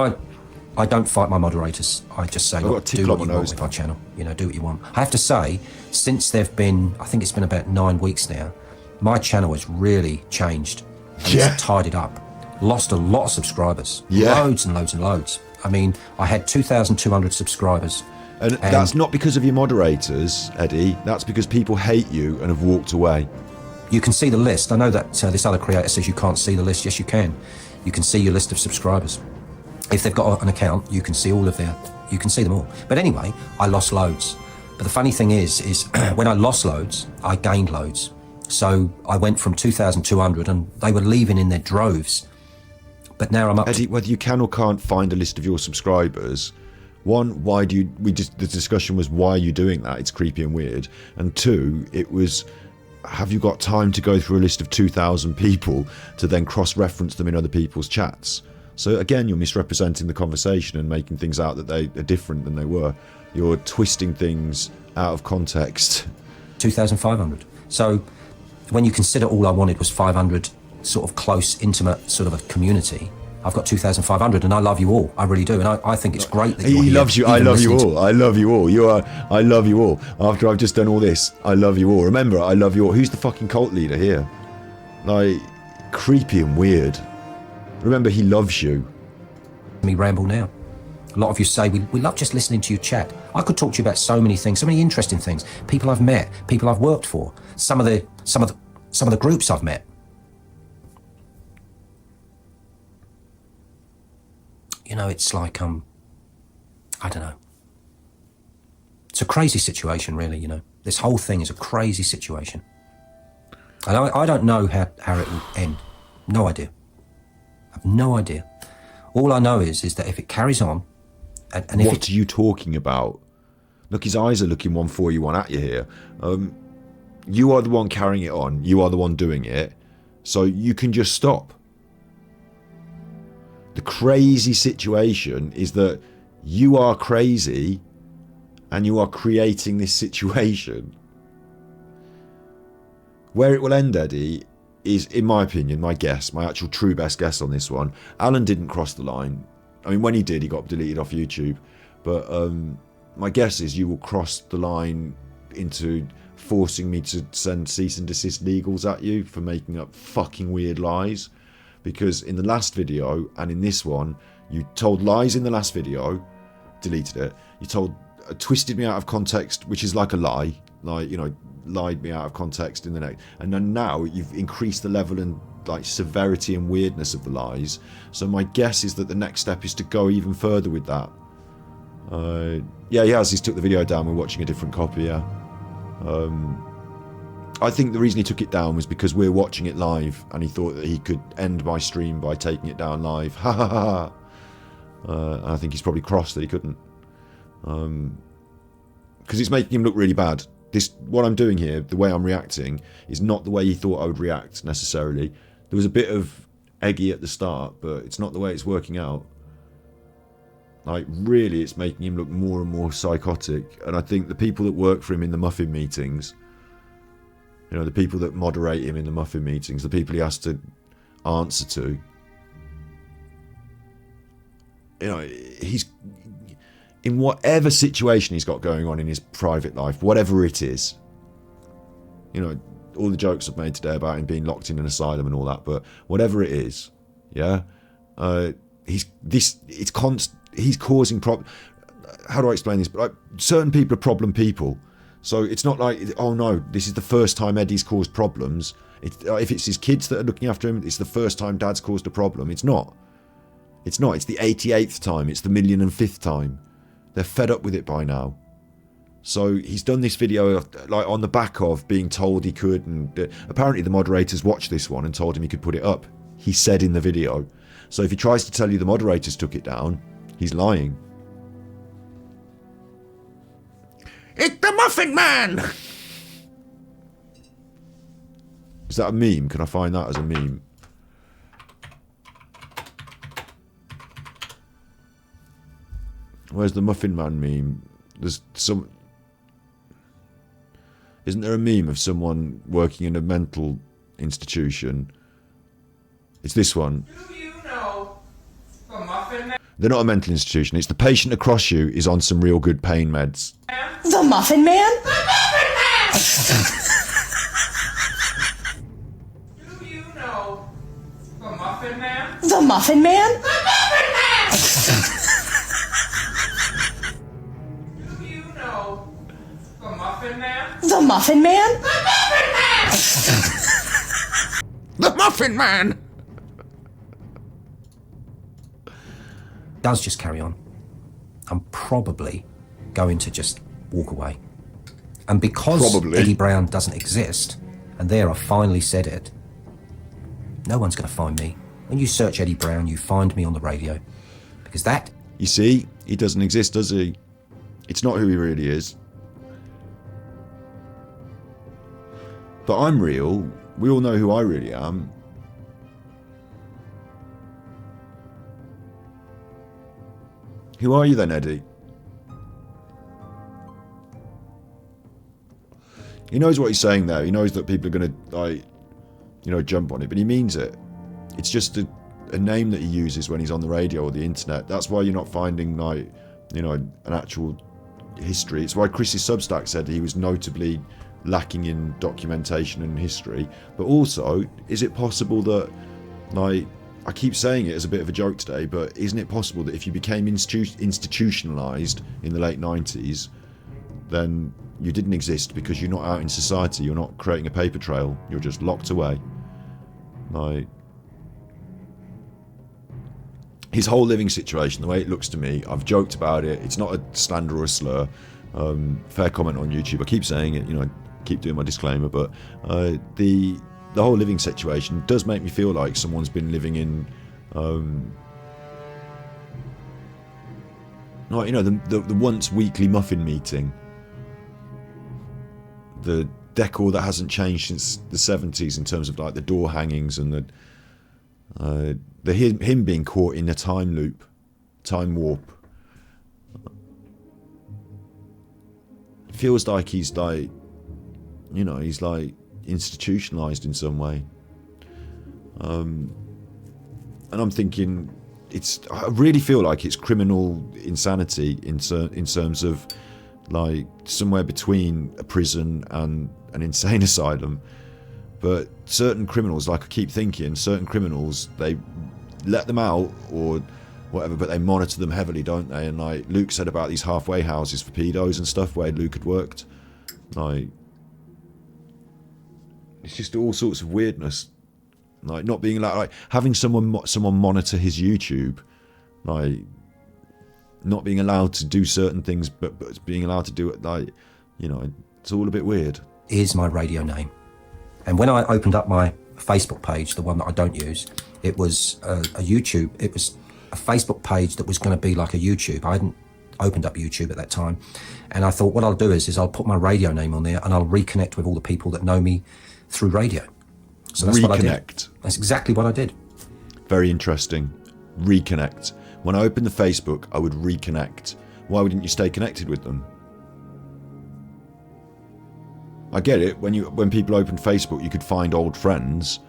I don't fight my moderators. I just say, look, do what you want with my channel. You know, do what you want. I have to say, since they've been, I think it's been about 9 weeks now, my channel has really changed. And it's tidied up. Lost a lot of subscribers. Loads and loads and loads. I mean, I had 2,200 subscribers. And that's not because of your moderators, Eddie. That's because people hate you and have walked away. You can see the list. I know that this other creator says you can't see the list. Yes, you can. You can see your list of subscribers. If they've got an account, you can see all of you can see them all. But anyway, I lost loads. But the funny thing is when I lost loads, I gained loads. So I went from 2,200 and they were leaving in their droves. But now I'm up Eddie, whether you can or can't find a list of your subscribers, one, why do you, the discussion was, why are you doing that? It's creepy and weird. And two, it was, have you got time to go through a list of 2,000 people to then cross-reference them in other people's chats? So again, you're misrepresenting the conversation and making things out that they are different than they were. You're twisting things out of context. 2,500. So when you consider all I wanted was 500 sort of close, intimate sort of a community, I've got 2,500 and I love you all. I really do. And I think it's great that you're He here, loves you. I love you all. I love you all. I love you all. After I've just done all this, I love you all. Remember, I love you all. Who's the fucking cult leader here? Like, creepy and weird. Remember, he loves you. Me ramble now. A lot of you say, we love just listening to you chat. I could talk to you about so many things, so many interesting things. People I've met, people I've worked for, some of the groups I've met. You know, it's like, I don't know. It's a crazy situation, really, you know. This whole thing is a crazy situation. And I don't know how it will end. No idea. I have no idea. All I know is that if it carries on, and if what are you talking about? Look, his eyes are looking one for you, one at you here. You are the one carrying it on. You are the one doing it. So you can just stop. The crazy situation is that you are crazy and you are creating this situation. Where it will end, Eddie, is, in my opinion, my guess, my actual true best guess on this one, Alan didn't cross the line. I mean, when he did, he got deleted off YouTube. But my guess is you will cross the line into forcing me to send cease and desist legals at you for making up fucking weird lies. Because in the last video and in this one, you told lies in the last video, deleted it. You twisted me out of context, which is like a lie, like, you know, lied me out of context in the next. And then now you've increased the level and like severity and weirdness of the lies. So my guess is that the next step is to go even further with that. Yeah, he has. He's took the video down. We're watching a different copy. Yeah. I think the reason he took it down was because we're watching it live and he thought that he could end my stream by taking it down live. Ha ha ha. And I think he's probably cross that he couldn't. Because it's making him look really bad. What I'm doing here, the way I'm reacting, is not the way he thought I would react necessarily. There was a bit of eggy at the start, but it's not the way it's working out. Like, really, it's making him look more and more psychotic. And I think the people that work for him in the muffin meetings, you know, the people that moderate him in the muffin meetings, the people he has to answer to, you know, he's in whatever situation he's got going on in his private life, whatever it is. You know, all the jokes I've made today about him being locked in an asylum and all that, but whatever it is, yeah, he's causing problems. How do I explain this? But like, certain people are problem people. So it's not like, oh no, this is the first time Eddie's caused problems. If it's his kids that are looking after him, it's the first time Dad's caused a problem. It's not. It's not. It's the 88th time. It's the 1,005,000th time. They're fed up with it by now. So he's done this video like on the back of being told he could, and apparently the moderators watched this one and told him he could put it up. He said in the video. So if he tries to tell you the moderators took it down, he's lying. It's the Muffin Man! Is that a meme? Can I find that as a meme? Where's the Muffin Man meme? There's some... Isn't there a meme of someone working in a mental institution? It's this one. Do you know the Muffin Man? They're not a mental institution. It's the patient across you is on some real good pain meds. The Muffin Man? Do you know the Muffin Man? The Muffin Man? Do you know the Muffin Man? The Muffin Man? The Muffin Man! Does just carry on, I'm probably going to just walk away. And because Probably. Eddy Brown doesn't exist, and there I finally said it, no one's going to find me. When you search Eddy Brown, you find me on the radio. Because that... You see, he doesn't exist, does he? It's not who he really is. But I'm real. We all know who I really am. Who are you then, Eddy? He knows what he's saying there. He knows that people are going to, like, you know, jump on it, but he means it. It's just a name that he uses when he's on the radio or the internet. That's why you're not finding, like, you know, an actual history. It's why Chris's Substack said he was notably lacking in documentation and history. But also, is it possible that, like, I keep saying it as a bit of a joke today, but isn't it possible that if you became institutionalized in the late 90s, then you didn't exist because you're not out in society, you're not creating a paper trail, you're just locked away? Like, his whole living situation, the way it looks to me, I've joked about it, it's not a slander or a slur, fair comment on YouTube, I keep saying it, you know, I keep doing my disclaimer, but the whole living situation does make me feel like someone's been living in, like, you know, the once weekly muffin meeting, the decor that hasn't changed since the 70s in terms of, like, the door hangings and him being caught in a time loop, time warp. It feels like he's, like, you know, he's like institutionalized in some way, and I'm thinking, I really feel like it's criminal insanity in terms of, like, somewhere between a prison and an insane asylum. But certain criminals, like, I keep thinking, certain criminals, they let them out or whatever, but they monitor them heavily, don't they? And, like Luke said about these halfway houses for pedos and stuff where Luke had worked, like, it's just all sorts of weirdness, like not being allowed, like having someone monitor his YouTube, like not being allowed to do certain things, but being allowed to do it, like, you know, it's all a bit weird. Is my radio name. And when I opened up my Facebook page, the one that I don't use, it was a YouTube, it was a Facebook page that was going to be like a YouTube. I hadn't opened up YouTube at that time. And I thought what I'll do is I'll put my radio name on there and I'll reconnect with all the people that know me through radio. So that's what I did. That's exactly what I did. Very interesting. Reconnect. When I opened the Facebook, I would reconnect. Why wouldn't you stay connected with them? I get it. When people open Facebook, you could find old friends.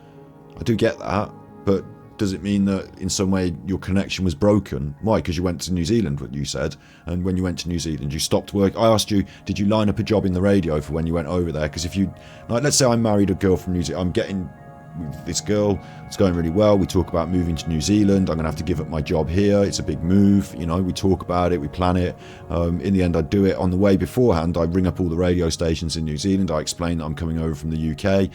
I do get that, but does it mean that in some way your connection was broken? Why? Because you went to New Zealand, what you said, and when you went to New Zealand, you stopped work. I asked you, did you line up a job in the radio for when you went over there? Because if you, like, let's say I married a girl from New Zealand, I'm getting with this girl, it's going really well, we talk about moving to New Zealand, I'm going to have to give up my job here, it's a big move, you know, we talk about it, we plan it, in the end I do it. On the way beforehand, I ring up all the radio stations in New Zealand, I explain that I'm coming over from the UK,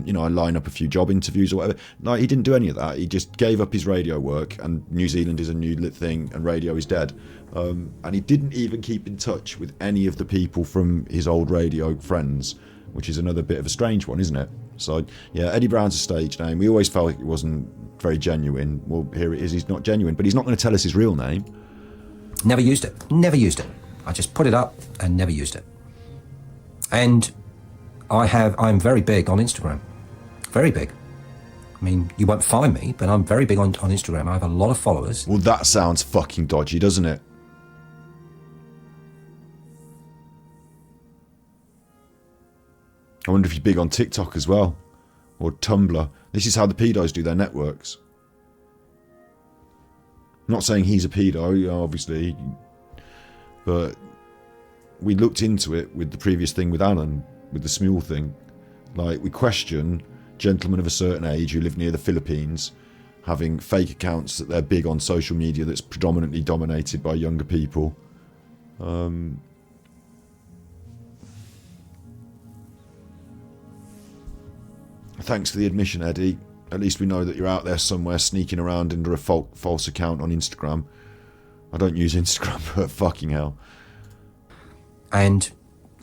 you know, I line up a few job interviews or whatever. No, he didn't do any of that, he just gave up his radio work, and New Zealand is a new lit thing and radio is dead. And he didn't even keep in touch with any of the people from his old radio friends, which is another bit of a strange one, isn't it? So, yeah, Eddy Brown's a stage name. We always felt it wasn't very genuine. Well, here it is, he's not genuine, but he's not going to tell us his real name. Never used it. Never used it. I just put it up and never used it. And I'm very big on Instagram. Very big. I mean, you won't find me, but I'm very big on Instagram. I have a lot of followers. Well, that sounds fucking dodgy, doesn't it? I wonder if you're big on TikTok as well, or Tumblr. This is how the pedos do their networks. I'm not saying he's a pedo, obviously, but we looked into it with the previous thing with Alan, with the Smule thing. Like, we question gentlemen of a certain age who live near the Philippines having fake accounts that they're big on social media that's predominantly dominated by younger people. Thanks for the admission, Eddie. At least we know that you're out there somewhere sneaking around under a false account on Instagram. I don't use Instagram, but fucking hell. And,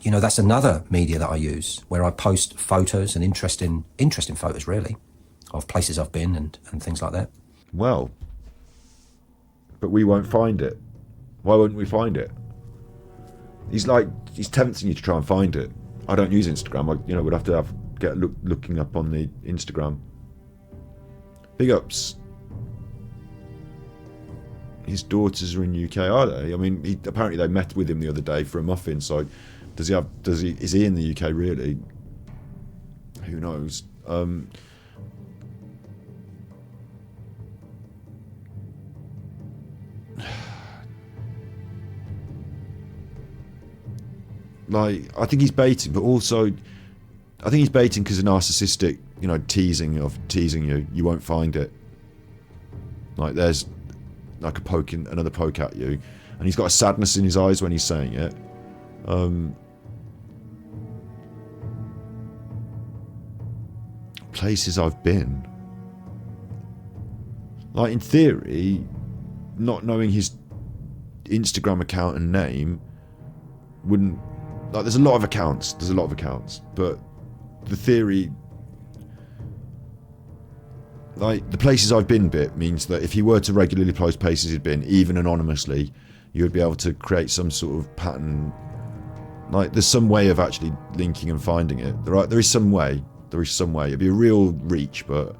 you know, that's another media that I use, where I post photos and interesting photos, really, of places I've been and things like that. Well, but we won't find it. Why won't we find it? He's tempting you to try and find it. I don't use Instagram. We'd have to get looking up on the Instagram. Big ups. His daughters are in UK, are they? I mean, apparently they met with him the other day for a muffin. So, is he in the UK really? Who knows? Like, I think he's baiting, but also I think he's baiting because of narcissistic, teasing you. You won't find it. Like, there's like another poke at you, and he's got a sadness in his eyes when he's saying it. Places I've been. Like, in theory, not knowing his Instagram account and name wouldn't. Like, there's a lot of accounts, but the theory, like, the places I've been bit means that if he were to regularly post places he'd been, even anonymously, you would be able to create some sort of pattern. Like, there's some way of actually linking and finding it. There is some way. It'd be a real reach, but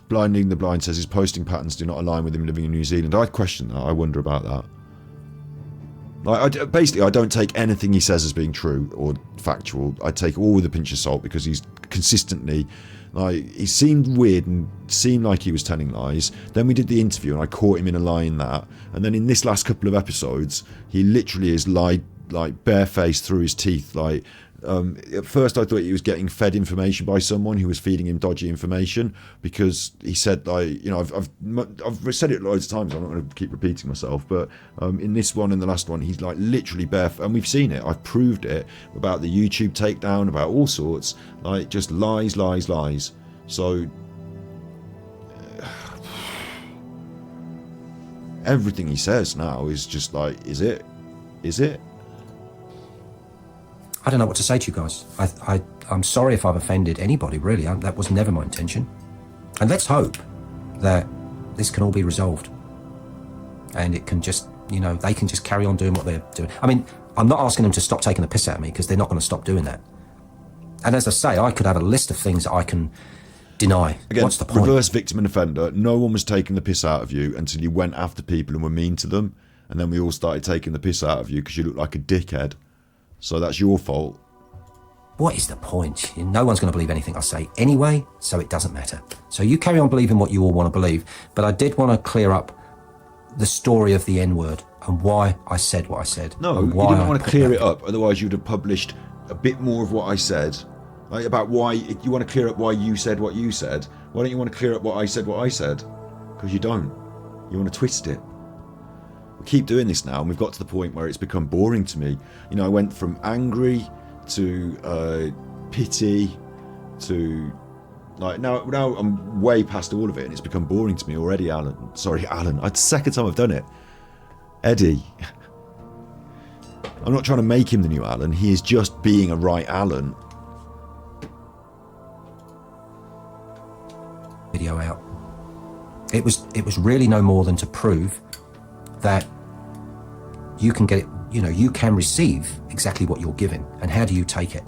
Blinding the Blind says his posting patterns do not align with him living in New Zealand. I question that. I wonder about that. Like, basically, I don't take anything he says as being true or factual. I take it all with a pinch of salt, because he's consistently, like, he seemed weird and seemed like he was telling lies. Then we did the interview and I caught him in a lie in that. And then in this last couple of episodes, he literally has lied, like, barefaced through his teeth. Like, at first I thought he was getting fed information by someone who was feeding him dodgy information, because he said, like, I've said it loads of times, I'm not going to keep repeating myself, but in this one and the last one, he's like literally and we've seen it, I've proved it, about the YouTube takedown, about all sorts, like, just lies. So everything he says now is just like, is it? I don't know what to say to you guys. I'm sorry if I've offended anybody, really. That was never my intention. And let's hope that this can all be resolved. And it can just, they can just carry on doing what they're doing. I mean, I'm not asking them to stop taking the piss out of me, because they're not going to stop doing that. And as I say, I could have a list of things that I can deny. Again, what's the point? Reverse victim and offender. No one was taking the piss out of you until you went after people and were mean to them. And then we all started taking the piss out of you because you look like a dickhead. So that's your fault. What is the point? No one's going to believe anything I say anyway, so it doesn't matter. So you carry on believing what you all want to believe, but I did want to clear up the story of the N-word and why I said what I said. No, you didn't want to clear it up, otherwise you'd have published a bit more of what I said. Like, about why, if you want to clear up why you said what you said, why don't you want to clear up what I said? Because you don't. You want to twist it. We keep doing this now, and we've got to the point where it's become boring to me. I went from angry to pity to, like, now I'm way past all of it, and it's become boring to me already. Alan, it's the second time I've done it. Eddie, I'm not trying to make him the new Alan. He is just being a right Alan. Video out. It was really no more than to prove that you can get it, you can receive exactly what you're given. And how do you take it?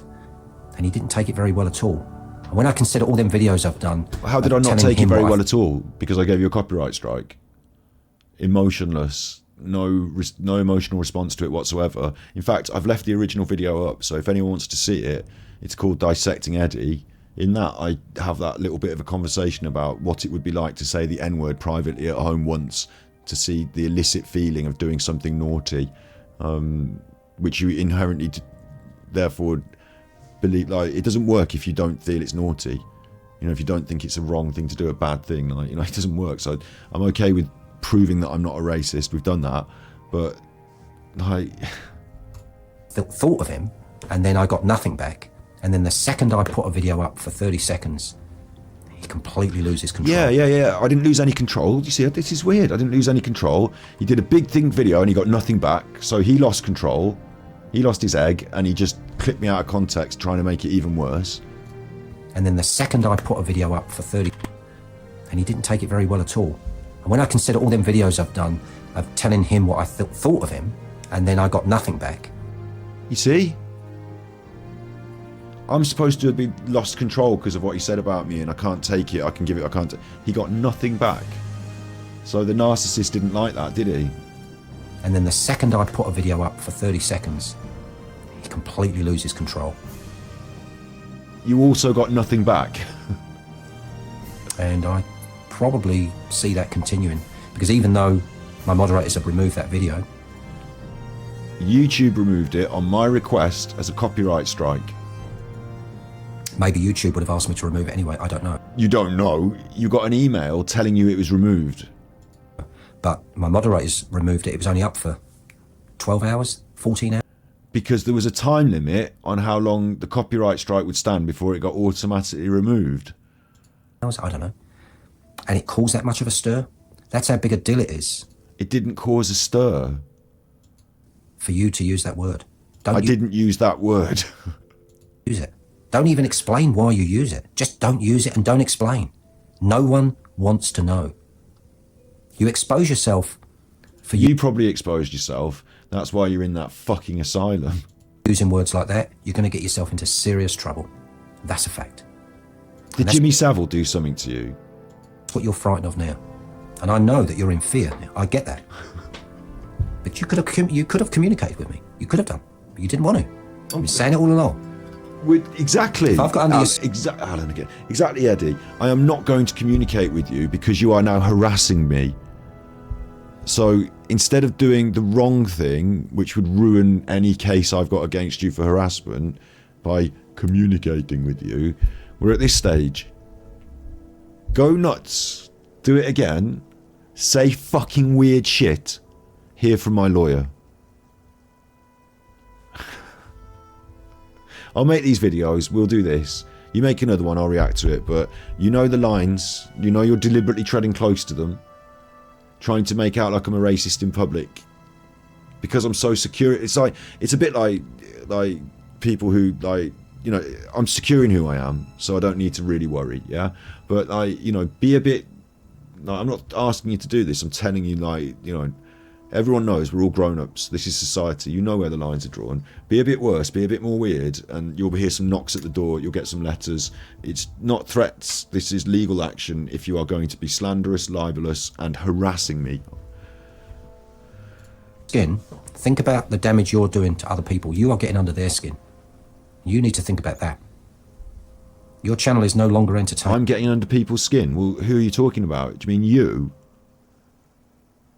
And he didn't take it very well at all. And when I consider all them videos I've done... How did I not take it very well at all? Because I gave you a copyright strike? Emotionless. No emotional response to it whatsoever. In fact, I've left the original video up, so if anyone wants to see it, it's called Dissecting Eddy. In that, I have that little bit of a conversation about what it would be like to say the N-word privately at home once, to see the illicit feeling of doing something naughty, which you inherently therefore believe, like, it doesn't work if you don't feel it's naughty. If you don't think it's a wrong thing to do, a bad thing, like, it doesn't work. So I'm okay with proving that I'm not a racist. We've done that, but like, thought of him, and then I got nothing back. And then the second I put a video up for 30 seconds, he completely loses control. Yeah. I didn't lose any control. You see, this is weird. I didn't lose any control. He did a big thing video and he got nothing back. So he lost control. He lost his egg and he just clipped me out of context, trying to make it even worse. And then the second I put a video up for 30, and he didn't take it very well at all. And when I consider all them videos I've done of telling him what I thought of him, and then I got nothing back. You see? I'm supposed to have lost control because of what he said about me, and I can't take it, I can give it, I can't. He got nothing back. So the narcissist didn't like that, did he? And then the second I put a video up for 30 seconds, he completely loses control. You also got nothing back. And I probably see that continuing, because even though my moderators have removed that video, YouTube removed it on my request as a copyright strike. Maybe YouTube would have asked me to remove it anyway, I don't know. You don't know. You got an email telling you it was removed. But my moderators removed it. It was only up for 12 hours, 14 hours. Because there was a time limit on how long the copyright strike would stand before it got automatically removed. I don't know. And it caused that much of a stir? That's how big a deal it is. It didn't cause a stir. For you to use that word. I didn't use that word. Use it. Don't even explain why you use it. Just don't use it and don't explain. No one wants to know. You expose yourself for you probably exposed yourself. That's why you're in that fucking asylum. Using words like that, you're going to get yourself into serious trouble. That's a fact. Did Jimmy Savile do something to you? That's what you're frightened of now. And I know that you're in fear now. I get that. But you could have communicated with me. You could have done. But you didn't want to. I've been saying it all along. Exactly. If I've got under exactly, Eddy. I am not going to communicate with you because you are now harassing me. So instead of doing the wrong thing, which would ruin any case I've got against you for harassment, by communicating with you, we're at this stage. Go nuts. Do it again. Say fucking weird shit. Hear from my lawyer. I'll make these videos, we'll do this. You make another one, I'll react to it, but you know the lines, you know you're deliberately treading close to them, trying to make out like I'm a racist in public. Because I'm so secure, it's a bit like people who, like, you know, I'm secure in who I am, so I don't need to really worry, yeah? But, like, you know, be a bit, like, I'm not asking you to do this, I'm telling you, like, you know, everyone knows we're all grown-ups. This is society. You know where the lines are drawn. Be a bit worse. Be a bit more weird. And you'll hear some knocks at the door. You'll get some letters. It's not threats. This is legal action if you are going to be slanderous, libelous, and harassing me. Skin. Think about the damage you're doing to other people. You are getting under their skin. You need to think about that. Your channel is no longer entertaining. I'm getting under people's skin? Well, who are you talking about? Do you mean you?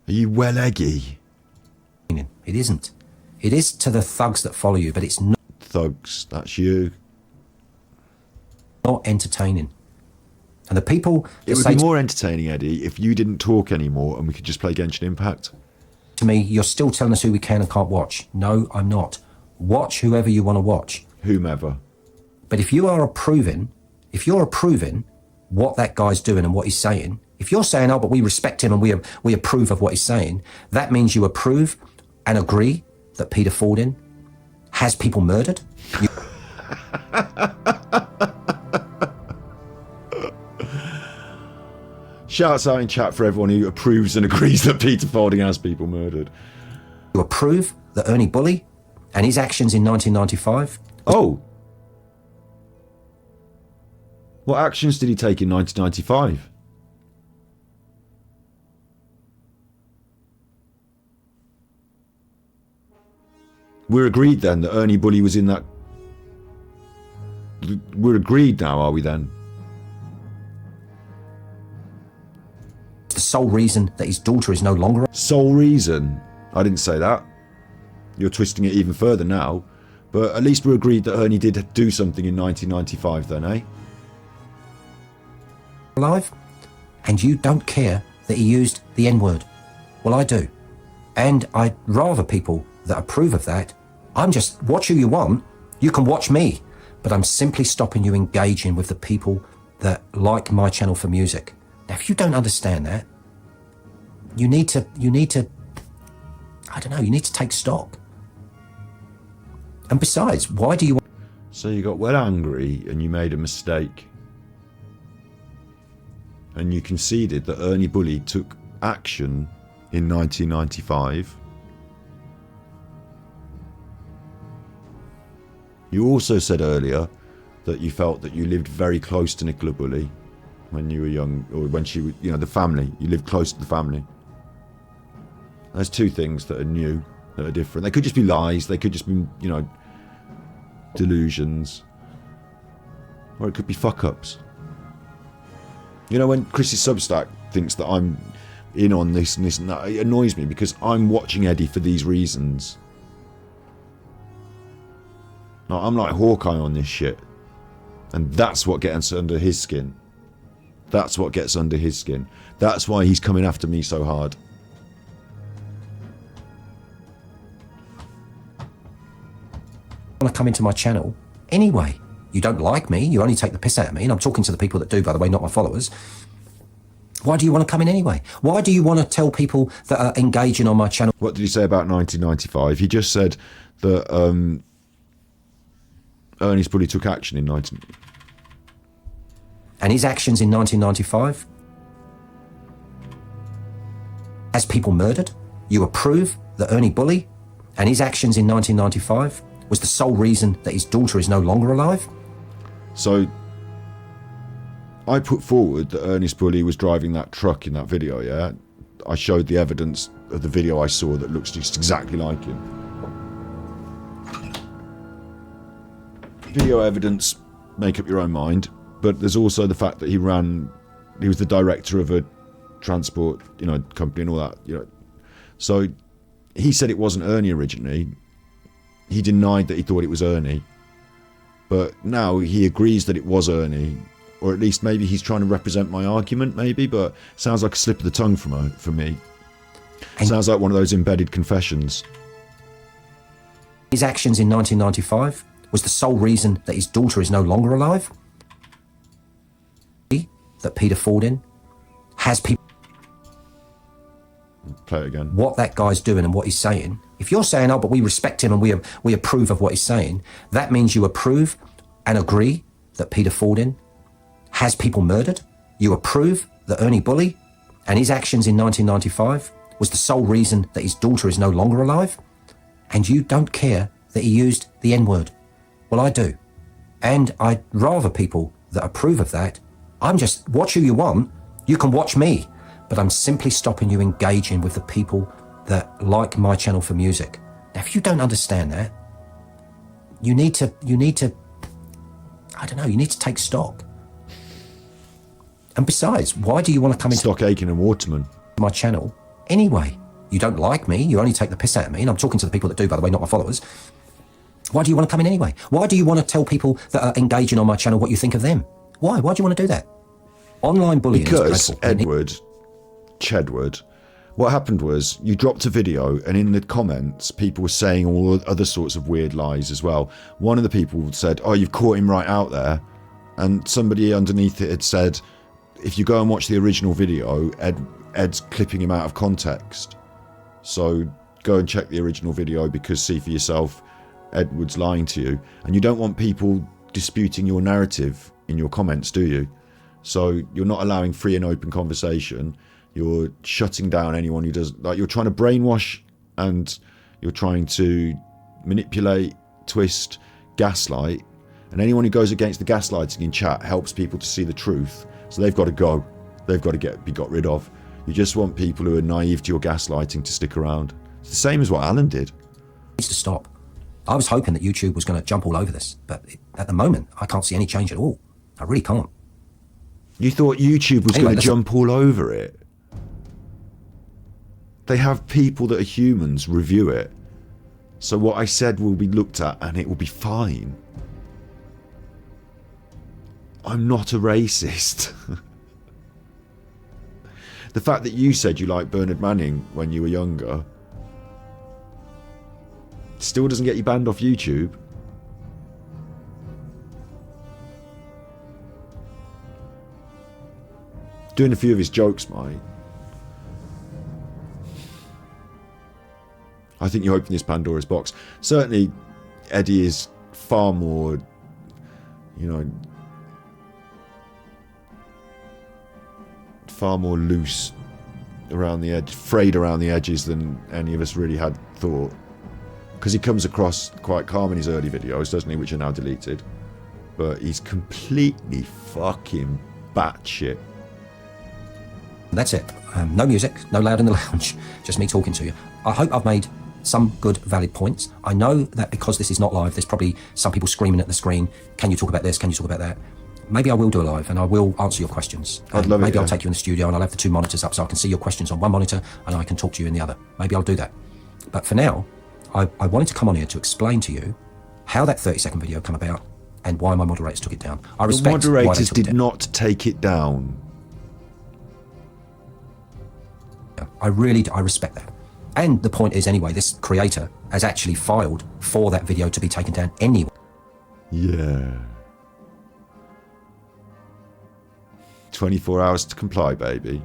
Are you well eggy? It isn't. It is to the thugs that follow you, but it's not. Thugs, that's you. Not entertaining. And the people... It would be more entertaining, Eddy, if you didn't talk anymore and we could just play Genshin Impact. To me, you're still telling us who we can and can't watch. No, I'm not. Watch whoever you want to watch. Whomever. But if you're approving what that guy's doing and what he's saying, if you're saying, oh, but we respect him and we approve of what he's saying, that means you approve and agree that Peter Fordin has people murdered. Shouts out in chat for everyone who approves and agrees that Peter Fording has people murdered. You approve that Ernie Bulley and his actions in 1995? Oh. What actions did he take in 1995? We're agreed then that Ernie Bulley was in that... We're agreed now, are we then? The sole reason that his daughter is no longer... Sole reason? I didn't say that. You're twisting it even further now. But at least we're agreed that Ernie did do something in 1995 then, eh? Alive? And you don't care that he used the N-word? Well, I do. And I'd rather people that approve of that. I'm just... Watch who you want. You can watch me. But I'm simply stopping you engaging with the people that like my channel for music. Now, if you don't understand that, you need to, I don't know, you need to take stock. And besides, why do you... So you got well angry and you made a mistake. And you conceded that Ernie Bulley took action in 1995. You also said earlier that you felt that you lived very close to Nicola Bulley when you were young, or when she was, you know, the family. You lived close to the family. There's two things that are new, that are different. They could just be lies. They could just be, you know, delusions. Or it could be fuck-ups. You know, when Chris's Substack thinks that I'm in on this and this and that, it annoys me because I'm watching Eddy for these reasons. No, I'm like Hawkeye on this shit. And that's what gets under his skin. That's what gets under his skin. That's why he's coming after me so hard. Want to come into my channel anyway? You don't like me, you only take the piss out of me, and I'm talking to the people that do, by the way, not my followers. Why do you want to come in anyway? Why do you want to tell people that are engaging on my channel? What did he say about 1995? He just said that Ernest Bulley took action in 19... And his actions in 1995? Has people murdered? You approve that Ernie Bulley and his actions in 1995 was the sole reason that his daughter is no longer alive? So, I put forward that Ernest Bulley was driving that truck in that video, yeah? I showed the evidence of the video I saw that looks just exactly like him. Video evidence, make up your own mind, but there's also the fact that he was the director of a transport, you know, company and all that, you know. So, he said it wasn't Ernie originally. He denied that he thought it was Ernie. But now he agrees that it was Ernie. Or at least maybe he's trying to represent my argument, maybe, but sounds like a slip of the tongue for me. Sounds like one of those embedded confessions. His actions in 1995 was the sole reason that his daughter is no longer alive? That Peter Fordin has people... Play it again. What that guy's doing and what he's saying. If you're saying, oh, but we respect him and we approve of what he's saying, that means you approve and agree that Peter Fordin has people murdered. You approve that Ernie Bulley and his actions in 1995 was the sole reason that his daughter is no longer alive. And you don't care that he used the N-word. Well, I do. And I'd rather people that approve of that. I'm just... Watch who you want. You can watch me. But I'm simply stopping you engaging with the people that like my channel for music. Now, if you don't understand that, you need to, I don't know, you need to take stock. And besides, why do you want to come into... Stock Aiken and Waterman. ...my channel anyway? You don't like me, you only take the piss out of me, and I'm talking to the people that do, by the way, not my followers. Why do you want to come in anyway? Why do you want to tell people that are engaging on my channel what you think of them? Why? Why do you want to do that? Online bullying because is dreadful. Chedward, what happened was you dropped a video and in the comments people were saying all other sorts of weird lies as well. One of the people said, oh, you've caught him right out there, and somebody underneath it had said, if you go and watch the original video, Ed's clipping him out of context, so go and check the original video because see for yourself, Edward's lying to you. And you don't want people disputing your narrative in your comments, do you? So you're not allowing free and open conversation. You're shutting down anyone who does, like, you're trying to brainwash and You're trying to manipulate, twist, gaslight. And anyone who goes against the gaslighting in chat helps people to see the truth. So they've got to go. They've got to be got rid of. You just want people who are naive to your gaslighting to stick around. It's the same as what Alan did. It needs to stop. I was hoping that YouTube was going to jump all over this, but at the moment, I can't see any change at all. I really can't. You thought YouTube was going to jump all over it? They have people that are humans review it. So what I said will be looked at and it will be fine. I'm not a racist. The fact that you said you liked Bernard Manning when you were younger still doesn't get you banned off YouTube. Doing a few of his jokes, mate. I think you open this Pandora's box. Certainly, Eddy is far more, you know, far more loose around the edge, frayed around the edges than any of us really had thought. Because he comes across quite calm in his early videos, doesn't he, which are now deleted. But he's completely fucking batshit. That's it. No music, no loud in the lounge, just me talking to you. I hope I've made some good, valid points. I know that because this is not live, there's probably some people screaming at the screen, can you talk about this, can you talk about that? Maybe I will do a live and I will answer your questions. I'd love it. Maybe I'll take you in the studio and I'll have the two monitors up so I can see your questions on one monitor and I can talk to you in the other. Maybe I'll do that. But for now, I wanted to come on here to explain to you how that 30-second video came about and why my moderators took it down. I respect the moderators why they took did not take it down. I respect that. And the point is, anyway, this creator has actually filed for that video to be taken down anyway. Yeah. 24 hours to comply, baby.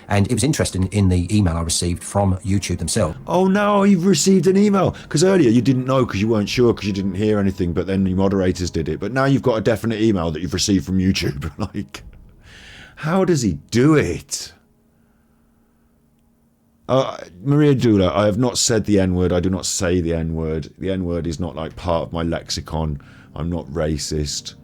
And it was interesting in the email I received from YouTube themselves. Oh no, you've received an email. Because earlier you didn't know because you weren't sure because you didn't hear anything, but then the moderators did it. But now you've got a definite email that you've received from YouTube. Like, how does he do it? Maria Dula, I have not said the N-word. I do not say the N-word. The N-word is not like part of my lexicon. I'm not racist.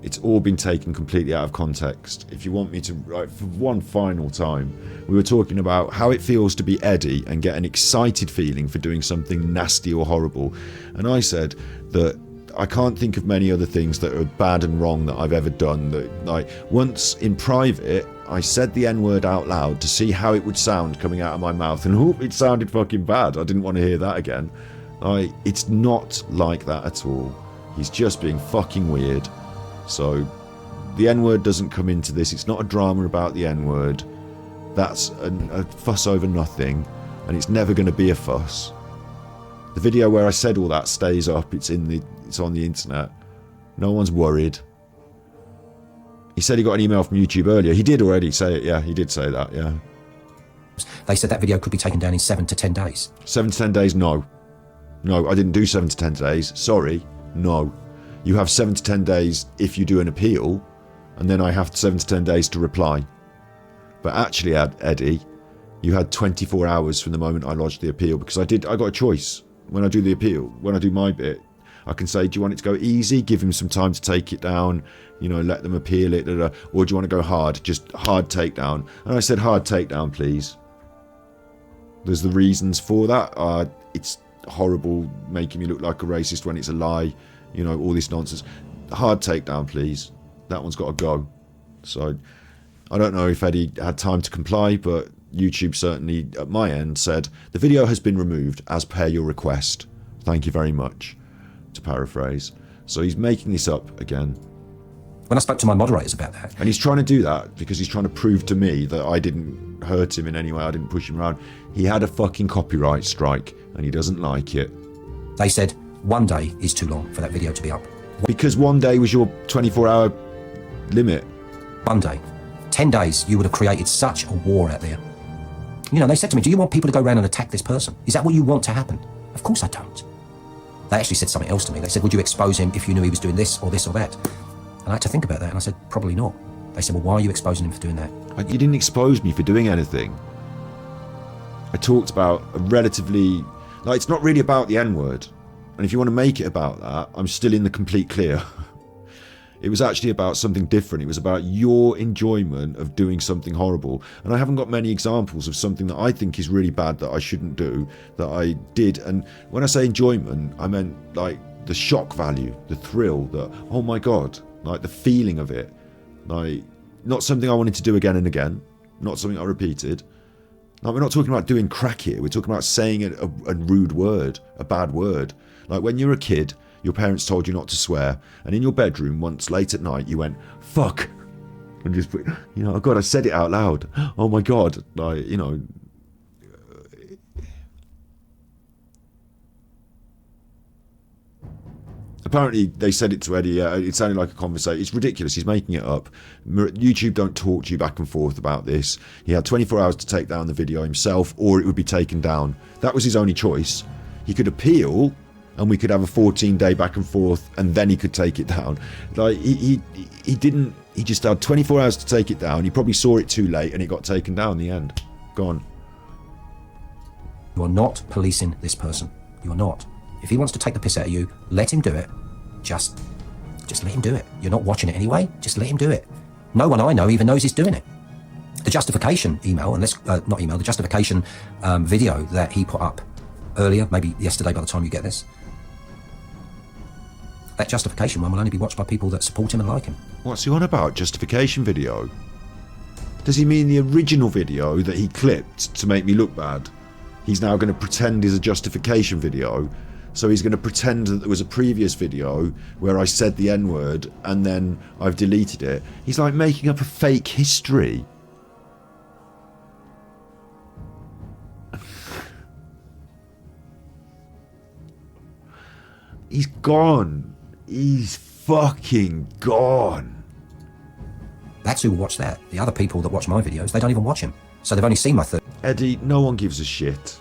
It's all been taken completely out of context. If you want me to, right, for one final time, we were talking about how it feels to be Eddy and get an excited feeling for doing something nasty or horrible. And I said that I can't think of many other things that are bad and wrong that I've ever done. That, like, once in private, I said the N-word out loud to see how it would sound coming out of my mouth, and it sounded fucking bad. I didn't want to hear that again. It's not like that at all. He's just being fucking weird. So the N-word doesn't come into this. It's not a drama about the N-word. That's a fuss over nothing, and it's never going to be a fuss. The video where I said all that stays up. It's on the internet. No one's worried. He said he got an email from YouTube earlier. He did already say it. Yeah, he did say that. Yeah. They said that video could be taken down in 7 to 10 days. 7 to 10 days? No. No, I didn't do 7 to 10 days. Sorry. No. You have 7 to 10 days if you do an appeal, and then I have 7 to 10 days to reply. But actually, Eddy, you had 24 hours from the moment I lodged the appeal, because I got a choice. When I do the appeal, when I do my bit, I can say, do you want it to go easy? Give him some time to take it down, let them appeal it, or do you want to go hard? Just hard takedown. And I said, hard takedown, please. There's the reasons for that. It's horrible, making me look like a racist when it's a lie. All this nonsense. Hard takedown, please. That one's got to go. So I don't know if Eddy had time to comply, but YouTube certainly, at my end, said, the video has been removed as per your request. Thank you very much, to paraphrase. So he's making this up again. When I spoke to my moderators about that. And he's trying to do that because he's trying to prove to me that I didn't hurt him in any way. I didn't push him around. He had a fucking copyright strike and he doesn't like it. They said 1 day is too long for that video to be up. Because 1 day was your 24-hour limit. 1 day. 10 days, you would have created such a war out there. They said to me, do you want people to go around and attack this person? Is that what you want to happen? Of course I don't. They actually said something else to me. They said, would you expose him if you knew he was doing this or this or that? And I had to think about that, and I said, probably not. They said, well, why are you exposing him for doing that? You didn't expose me for doing anything. I talked about a relatively, like, it's not really about the N-word. And if you want to make it about that, I'm still in the complete clear. It was actually about something different. It was about your enjoyment of doing something horrible. And I haven't got many examples of something that I think is really bad that I shouldn't do, that I did. And when I say enjoyment, I meant like the shock value, the thrill, the, oh my God, like the feeling of it. Like, not something I wanted to do again and again. Not something I repeated. Like, we're not talking about doing crack here. We're talking about saying a rude word, a bad word. Like when you're a kid, your parents told you not to swear, and in your bedroom once late at night you went, fuck, and just put, you know, oh God, I said it out loud. Oh my God, like, you know. Apparently they said it to Eddie, it sounded like a conversation. It's ridiculous, he's making it up. YouTube don't talk to you back and forth about this. He had 24 hours to take down the video himself, or it would be taken down. That was his only choice. He could appeal, and we could have a 14-day back and forth, and then he could take it down. Like, he didn't, he just had 24 hours to take it down. He probably saw it too late, and it got taken down in the end. Gone. You are not policing this person. You are not. If he wants to take the piss out of you, let him do it. Just let him do it. You're not watching it anyway. Just let him do it. No one I know even knows he's doing it. The justification email, not email, the justification video that he put up earlier, maybe yesterday by the time you get this, that justification one will only be watched by people that support him and like him. What's he on about? Justification video? Does he mean the original video that he clipped to make me look bad? He's now going to pretend is a justification video. So he's going to pretend that there was a previous video where I said the N-word and then I've deleted it. He's like making up a fake history. He's gone. He's fucking gone. That's who will watch that. The other people that watch my videos, they don't even watch him. So they've only seen my third. Eddie, no one gives a shit.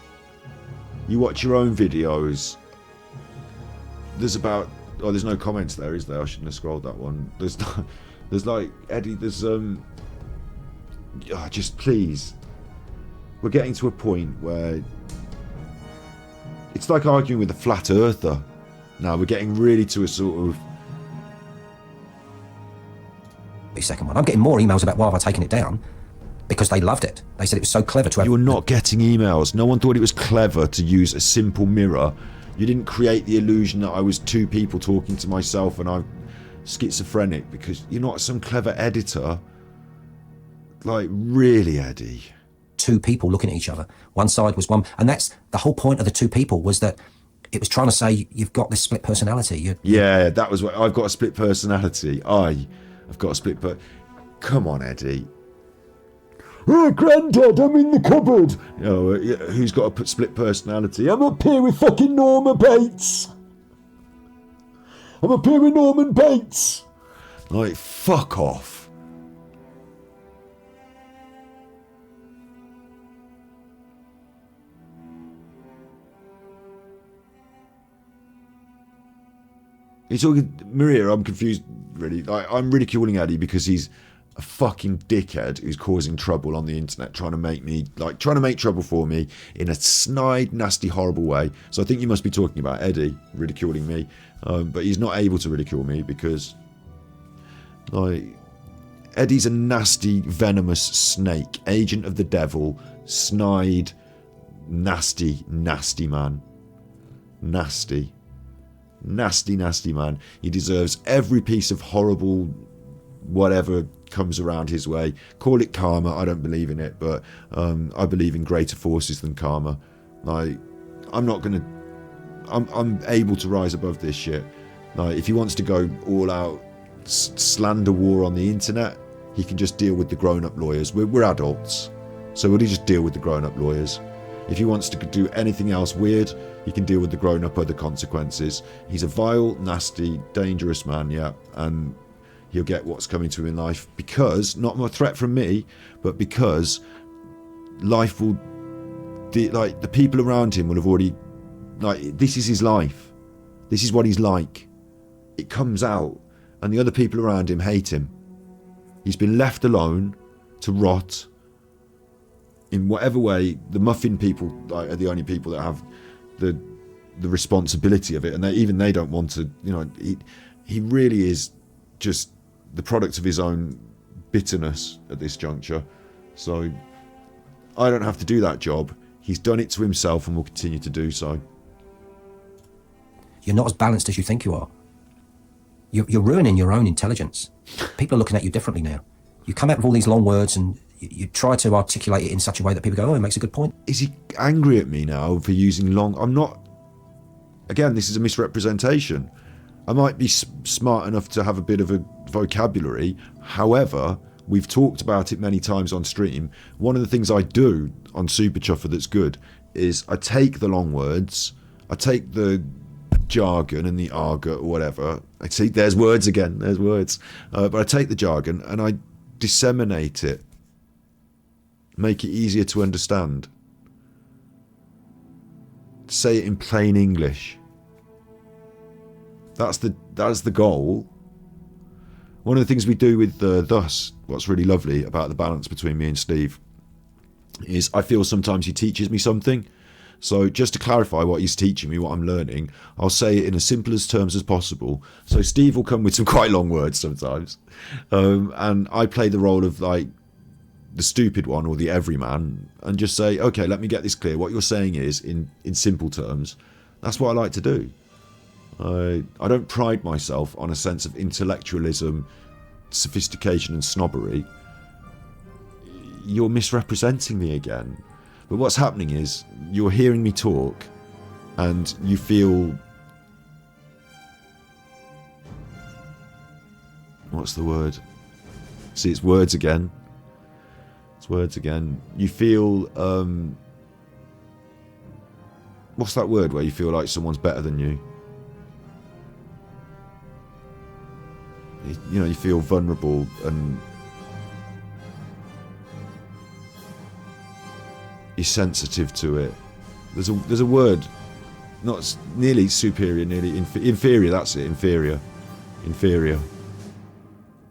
You watch your own videos. There's about... Oh, there's no comments there, is there? I shouldn't have scrolled that one. There's like... Eddie, there's... just please. We're getting to a point where... It's like arguing with a flat earther. Now we're getting really to a sort of... The second one. I'm getting more emails about why have I taken it down, because they loved it. They said it was so clever to have... You're not getting emails. No one thought it was clever to use a simple mirror. You didn't create the illusion that I was two people talking to myself and I'm schizophrenic, because you're not some clever editor. Like, really, Eddie? Two people looking at each other. One side was one... And that's the whole point of the two people, was that it was trying to say you've got this split personality. Yeah, that was what... I've got a split personality. I've got a split... Come on, Eddie. Oh, Grandad, I'm in the cupboard. Who's got a split personality? I'm up here with fucking Norma Bates. I'm up here with Norman Bates. Like, fuck off. You're talking... Maria, I'm confused, really. Like, I'm ridiculing Eddie because he's a fucking dickhead who's causing trouble on the internet, trying to make trouble for me in a snide, nasty, horrible way. So I think you must be talking about Eddie ridiculing me, but he's not able to ridicule me because, like, Eddie's a nasty, venomous snake, agent of the devil, snide, nasty, nasty man. Nasty, nasty man. He deserves every piece of horrible whatever comes around his way. Call it karma. I don't believe in it, but I believe in greater forces than karma. Like, I'm able to rise above this shit. Like, if he wants to go all out slander war on the internet, he can just deal with the grown-up lawyers. We're adults, so we'll just deal with the grown-up lawyers. If he wants to do anything else weird, he can deal with the grown-up other consequences. He's a vile, nasty, dangerous man, yeah, and he'll get what's coming to him in life, because, not a threat from me, but because life will, the people around him will have already, this is his life. This is what he's like. It comes out, and the other people around him hate him. He's been left alone to rot, in whatever way, the muffin people are the only people that have the responsibility of it, and even they don't want to. He really is just the product of his own bitterness at this juncture. So I don't have to do that job. He's done it to himself and will continue to do so. You're not as balanced as you think you are. You're ruining your own intelligence. People are looking at you differently now. You come out with all these long words and you try to articulate it in such a way that people go, oh, it makes a good point. Is he angry at me now for using long? I'm not. Again, this is a misrepresentation. I might be smart enough to have a bit of a vocabulary. However, we've talked about it many times on stream. One of the things I do on Super Chuffer that's good is I take the long words, I take the jargon and the argot or whatever. I see, there's words again, there's words. But I take the jargon and I disseminate it, make it easier to understand. Say it in plain English. That's the goal. One of the things we do with Thus, what's really lovely about the balance between me and Steve, is I feel sometimes he teaches me something. So just to clarify what he's teaching me, what I'm learning, I'll say it in as simple as terms as possible. So Steve will come with some quite long words sometimes. And I play the role of like the stupid one or the everyman and just say, okay, let me get this clear. What you're saying is in simple terms. That's what I like to do. I don't pride myself on a sense of intellectualism, sophistication and snobbery. You're misrepresenting me again. But what's happening is you're hearing me talk and you feel... What's the word? See, it's words again. It's words again. You feel... what's that word where you feel like someone's better than you? You feel vulnerable and you're sensitive to it. There's a word, not nearly superior, nearly inferior. That's it, inferior.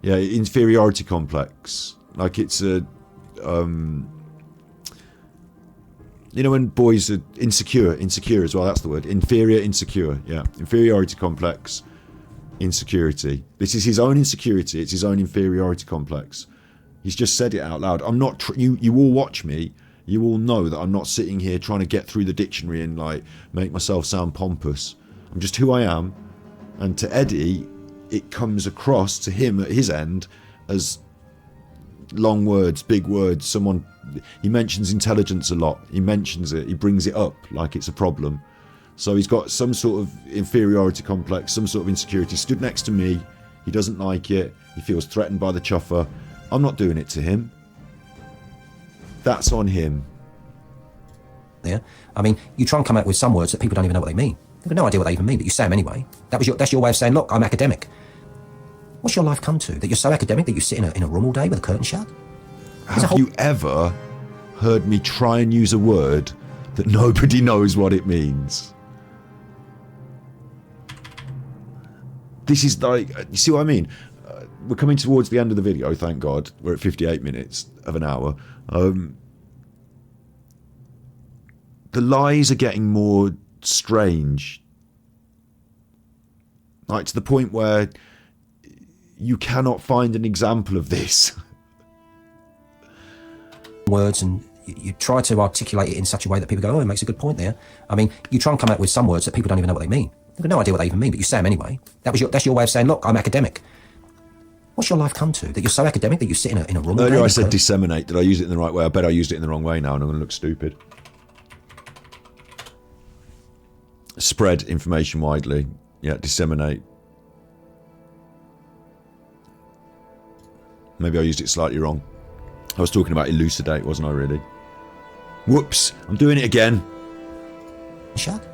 Yeah, inferiority complex. Like it's a, when boys are insecure as well. That's the word. Inferior, insecure. Yeah, inferiority complex. Insecurity. This is his own insecurity. It's his own inferiority complex. He's just said it out loud. I'm not. You all watch me. You all know that I'm not sitting here trying to get through the dictionary and like make myself sound pompous. I'm just who I am. And to Eddy, it comes across to him at his end as long words, big words. He mentions intelligence a lot. He mentions it. He brings it up like it's a problem. So he's got some sort of inferiority complex, some sort of insecurity. He stood next to me. He doesn't like it. He feels threatened by the chuffer. I'm not doing it to him. That's on him. Yeah, I mean, you try and come out with some words that people don't even know what they mean. They've got no idea what they even mean, but you say them anyway. That's your way of saying, look, I'm academic. What's your life come to? That you're so academic that you sit in a room all day with a curtain shut? Have you ever heard me try and use a word that nobody knows what it means? This is like, you see what I mean? We're coming towards the end of the video, thank God. We're at 58 minutes of an hour. The lies are getting more strange. Like to the point where you cannot find an example of this. Words and you try to articulate it in such a way that people go, oh, it makes a good point there. I mean, you try and come out with some words that people don't even know what they mean. They've got no idea what they even mean, but you say them anyway. That's your way of saying, look, I'm academic. What's your life come to? That you're so academic that you sit in a room. Earlier I said disseminate. Did I use it in the right way? I bet I used it in the wrong way now and I'm going to look stupid. Spread information widely. Yeah, disseminate. Maybe I used it slightly wrong. I was talking about elucidate, wasn't I really? Whoops, I'm doing it again. Shut.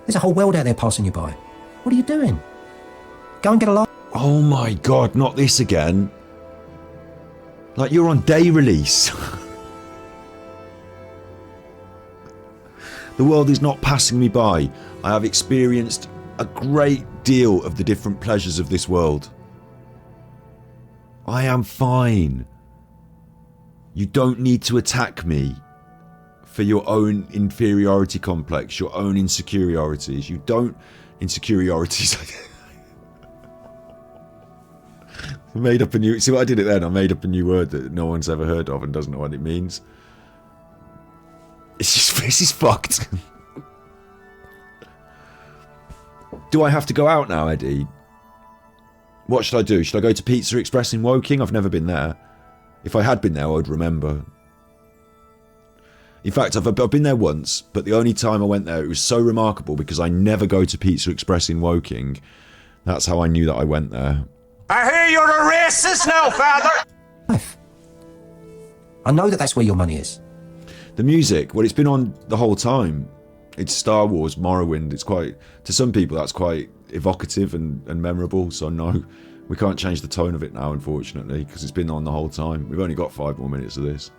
There's a whole world out there passing you by. What are you doing? Go and get a life. Oh my God, not this again. Like you're on day release. The world is not passing me by. I have experienced a great deal of the different pleasures of this world. I am fine. You don't need to attack me for your own inferiority complex, your own insecurities. You don't... Insecurities. I made up a new... See what I did it then? I made up a new word that no one's ever heard of and doesn't know what it means. It's just... This is fucked. Do I have to go out now, Eddie? What should I do? Should I go to Pizza Express in Woking? I've never been there. If I had been there, I would remember. In fact, I've been there once, but the only time I went there, it was so remarkable because I never go to Pizza Express in Woking. That's how I knew that I went there. I hear you're a racist now, father! I know that that's where your money is. The music, well, it's been on the whole time. It's Star Wars, Morrowind. It's quite, to some people, that's quite evocative and memorable. So no, we can't change the tone of it now, unfortunately, because it's been on the whole time. We've only got 5 more minutes of this.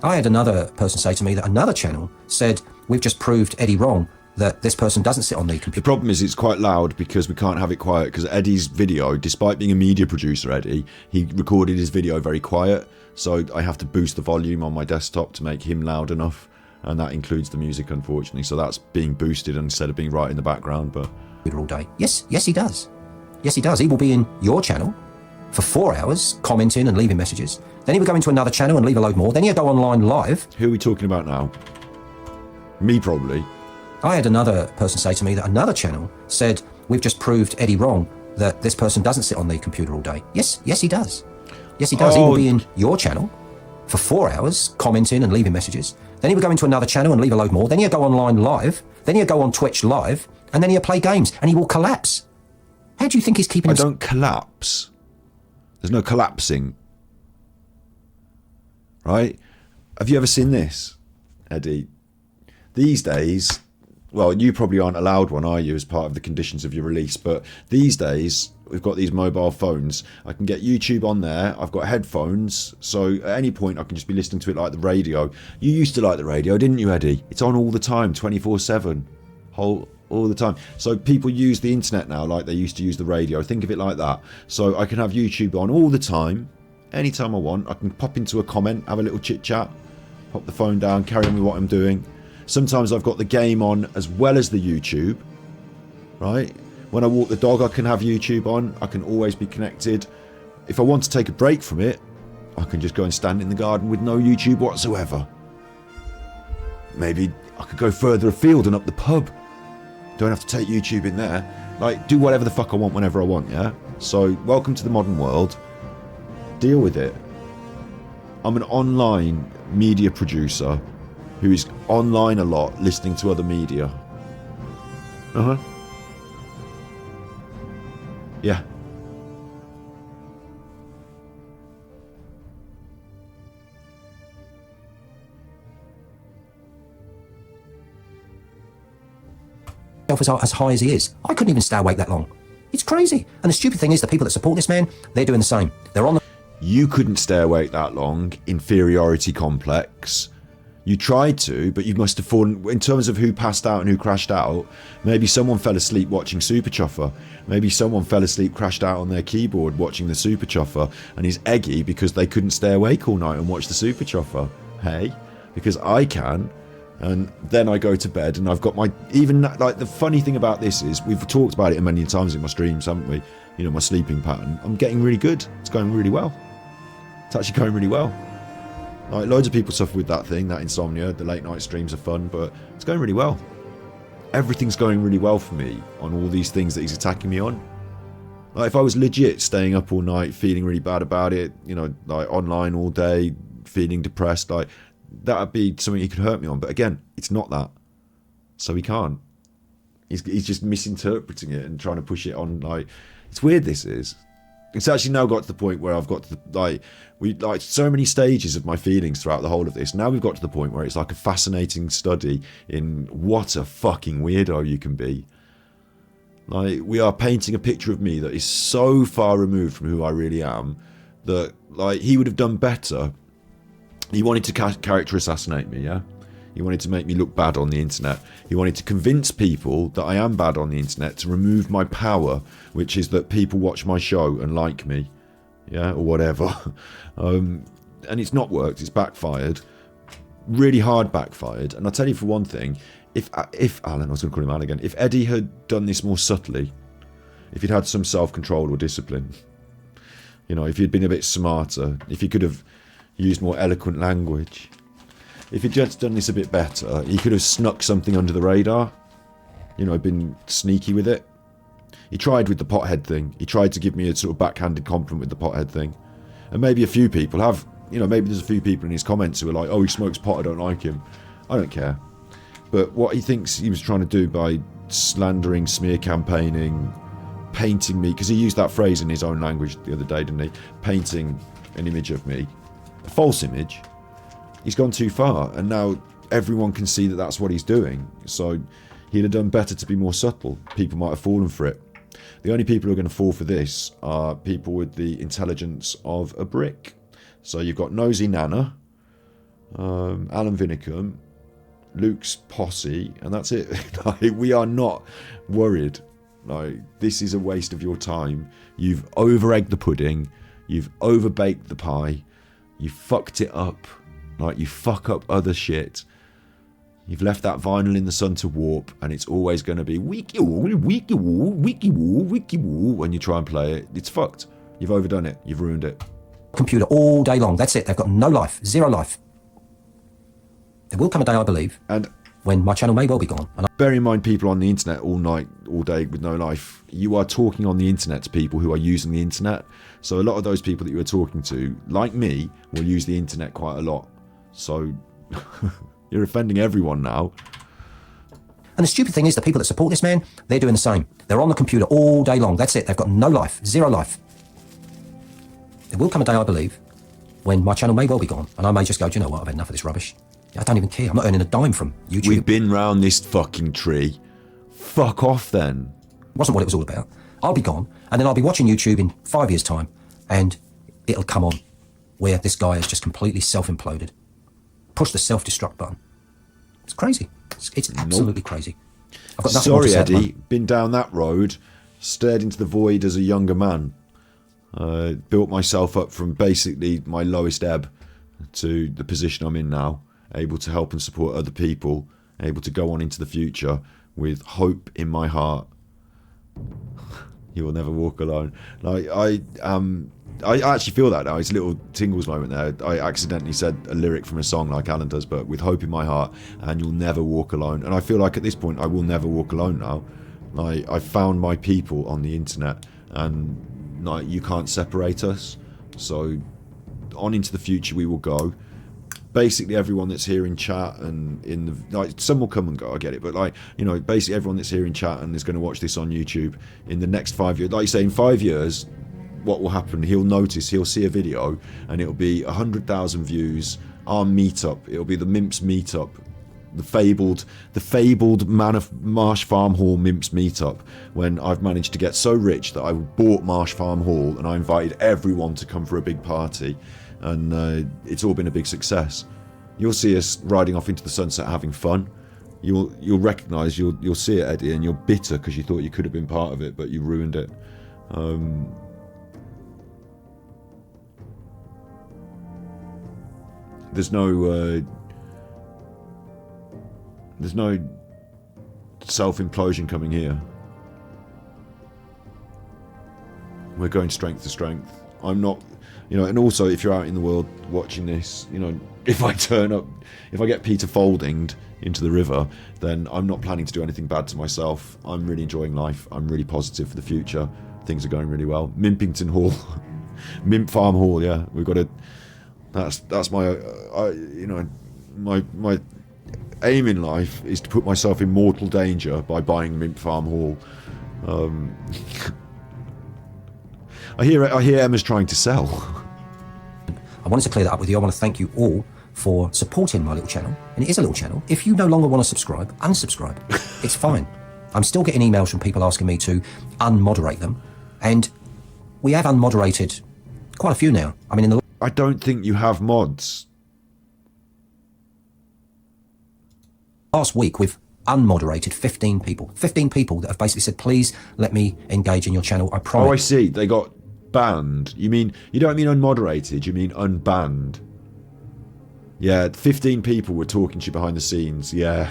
I had another person say to me that another channel said, we've just proved Eddie wrong, that this person doesn't sit on the The computer. problem is it's quite loud because we can't have it quiet, because Eddie's video, despite being a media producer, Eddie, he recorded his video very quiet. So I have to boost the volume on my desktop to make him loud enough. And that includes the music, unfortunately. So that's being boosted instead of being right in the background. But All day. Yes, he does. Yes, he does. He will be in your channel for 4 hours, commenting and leaving messages. Then he would go into another channel and leave a load more. Then he'll go online live. who are we talking about now? Me, probably. I had another person say to me that another channel said, we've just proved Eddie wrong, that this person doesn't sit on the computer all day. Yes, he does. Yes, he does. He will be in your channel for 4 hours, commenting and leaving messages. Then he would go into another channel and leave a load more. Then he'll go online live. Then he'll go on Twitch live. And then he'll play games. And he will collapse. How do you think he's keeping I himself? don't collapse. There's no collapsing. Right? Have you ever seen this, Eddie? These days, well, you probably aren't allowed one, are you, as part of the conditions of your release? But these days, we've got these mobile phones. I can get YouTube on there. I've got headphones. So at any point, I can just be listening to it like the radio. You used to like the radio, didn't you, Eddie? It's on all the time, 24/7. All the time. So people use the internet now like they used to use the radio. Think of it like that. So I can have YouTube on all the time, anytime I want. I can pop into a comment, have a little chit chat, pop the phone down, carry on with what I'm doing. Sometimes I've got the game on as well as the YouTube, right? When I walk the dog, I can have YouTube on. I can always be connected. If I want to take a break from it, I can just go and stand in the garden with no YouTube whatsoever. Maybe I could go further afield and up the pub. Don't have to take YouTube in there. Like, do whatever the fuck I want whenever I want, yeah? So, welcome to the modern world. Deal with it. I'm an online media producer who is online a lot, listening to other media. Yeah. As high as he is. I couldn't even stay awake that long. It's crazy. And the stupid thing is the people that support this man, they're doing the same. They're on the... You couldn't stay awake that long. Inferiority complex. You tried to, but you must have fallen... In terms of who passed out and who crashed out, maybe someone fell asleep watching Super Chuffer. Maybe someone fell asleep, crashed out on their keyboard watching the Super Chuffer and is eggy because they couldn't stay awake all night and watch the Super Chuffer. Hey? Because I can. And then I go to bed and I've got my... Even, like, the funny thing about this is, we've talked about it a million times in my streams, haven't we? You know, my sleeping pattern. I'm getting really good. It's going really well. It's actually going really well. Like, loads of people suffer with that thing, that insomnia. The late night streams are fun, but it's going really well. Everything's going really well for me on all these things that he's attacking me on. Like, if I was legit staying up all night, feeling really bad about it, you know, like online all day, feeling depressed, like... that would be something he could hurt me on, but again, it's not that, so he can't. He's just misinterpreting it and trying to push it on. Like, it's weird. This is. It's actually now got to the point where I've got to like so many stages of my feelings throughout the whole of this. Now we've got to the point where it's like a fascinating study in what a fucking weirdo you can be. Like, we are painting a picture of me that is so far removed from who I really am that, like, he would have done better. He wanted to character assassinate me, yeah? He wanted to make me look bad on the internet. He wanted to convince people that I am bad on the internet to remove my power, which is that people watch my show and like me. yeah, or whatever. And it's not worked. It's backfired, really hard backfired. And I'll tell you for one thing, if Alan, I was going to call him Alan again, if Eddie had done this more subtly, if he'd had some self-control or discipline, you know, if he'd been a bit smarter, if he could have used more eloquent language, if he'd just done this a bit better, he could have snuck something under the radar, you know, been sneaky with it. He tried with the pothead thing. He tried to give me a sort of backhanded compliment with the pothead thing. And maybe a few people have, you know, maybe there's a few people in his comments who are like, oh, he smokes pot, I don't like him. I don't care. But what he thinks he was trying to do by slandering, smear campaigning, painting me, because he used that phrase in his own language the other day, didn't he? Painting an image of me, a false image. He's gone too far, and now everyone can see that that's what he's doing. So he'd have done better to be more subtle. People might have fallen for it. The only people who are going to fall for this are people with the intelligence of a brick. So you've got Nosy Nana, Alan Vinicum, Luke's posse, and that's it. Like, we are not worried. Like, this is a waste of your time. You've over-egged the pudding. You've over-baked the pie. You fucked it up. Like, you fuck up other shit. You've left that vinyl in the sun to warp, and it's always going to be wiki woo, wiki woo, wiki woo, wiki woo when you try and play it. It's fucked. You've overdone it. You've ruined it. Computer all day long. That's it. They've got no life, zero life. There will come a day, I believe, And when my channel may well be gone. And bear in mind, people on the internet all night, all day with no life. You are talking on the internet to people who are using the internet. So a lot of those people that you are talking to, like me, will use the internet quite a lot. So you're offending everyone now. And the stupid thing is, the people that support this man, they're doing the same. They're on the computer all day long. That's it. They've got no life, zero life. There will come a day, I believe, when my channel may well be gone, and I may just go, do you know what, I've had enough of this rubbish. I don't even care. I'm not earning a dime from YouTube. We've been round this fucking tree. Fuck off then. Wasn't what it was all about. I'll be gone, and then I'll be watching YouTube in 5 years' time, and it'll come on where this guy has just completely self-imploded. Push the self-destruct button. It's crazy. It's absolutely crazy. I've got nothing more to Sorry, say at the Eddie. moment. Been down that road, stared into the void as a younger man. Built myself up from basically my lowest ebb to the position I'm in now. Able to help and support other people. Able to go on into the future with hope in my heart. You will never walk alone. Like, I actually feel that now. It's a little tingles moment there. I accidentally said a lyric from a song like Alan does, but with hope in my heart, and you'll never walk alone. And I feel like at this point I will never walk alone now. Like, I found my people on the internet, and like, you can't separate us. So on into the future we will go. Basically everyone that's here in chat and in the, like, some will come and go, I get it, but like, you know, basically everyone that's here in chat and is going to watch this on YouTube in the next 5 years, like you say, in 5 years, what will happen? He'll notice, he'll see a video, and it'll be 100,000 views. Our meetup, it'll be the Mimps meetup, the fabled Marsh Farm Hall Mimps meetup, when I've managed to get so rich that I bought Marsh Farm Hall and I invited everyone to come for a big party, and it's all been a big success. You'll see us riding off into the sunset having fun. You'll recognise, you'll see it, Eddie, and you're bitter because you thought you could have been part of it, but you ruined it. There's no self-implosion coming here. We're going strength to strength. I'm not, you know, and also if you're out in the world watching this, you know, if I turn up, if I get Peter Foldinged into the river, then I'm not planning to do anything bad to myself. I'm really enjoying life. I'm really positive for the future. Things are going really well. Mimpington Hall, Mimp Farm Hall, yeah. We've got to, that's my, you know, my aim in life is to put myself in mortal danger by buying Mimp Farm Hall. I hear Emma's trying to sell. I wanted to clear that up with you. I want to thank you all for supporting my little channel. And it is a little channel. If you no longer want to subscribe, unsubscribe. It's fine. I'm still getting emails from people asking me to unmoderate them. And we have unmoderated quite a few now. I mean, in the I don't think you have mods. last week, we've unmoderated 15 people. 15 people that have basically said, please let me engage in your channel. I promise. Oh, I see. They got Banned? You mean, you don't mean unmoderated, you mean unbanned. Yeah, 15 people were talking to you behind the scenes, yeah.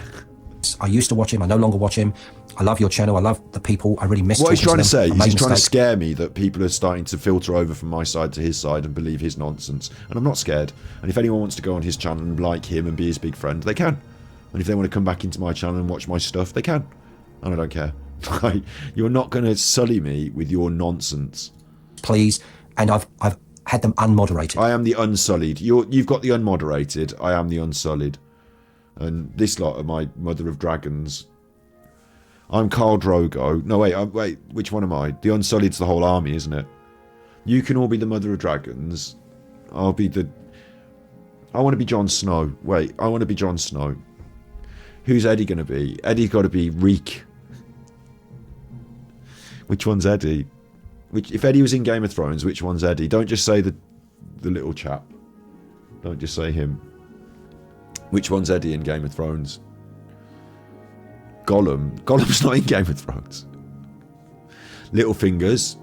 I used to watch him, I no longer watch him. I love your channel, I love the people, I really miss What he's trying to say is he's trying to mistake. scare me that people are starting to filter over from my side to his side and believe his nonsense. And I'm not scared. And if anyone wants to go on his channel and like him and be his big friend, they can. And if they want to come back into my channel and watch my stuff, they can. And I don't care. You're not going to sully me with your nonsense. Please, and I've had them unmoderated. I am the unsullied. You've got the unmoderated. I am the unsullied. And this lot are my mother of dragons. I'm Khal Drogo. No, wait. Which one am I? The unsullied's the whole army, isn't it? You can all be the mother of dragons. I'll be the... I want to be Jon Snow. Wait, I want to be Jon Snow. Who's Eddy going to be? Eddy's got to be Reek. Which one's Eddy? If Eddy was in Game of Thrones, which one's Eddy? Don't just say the little chap. Don't just say him. Which one's Eddy in Game of Thrones? Gollum's not in Game of Thrones. Littlefingers.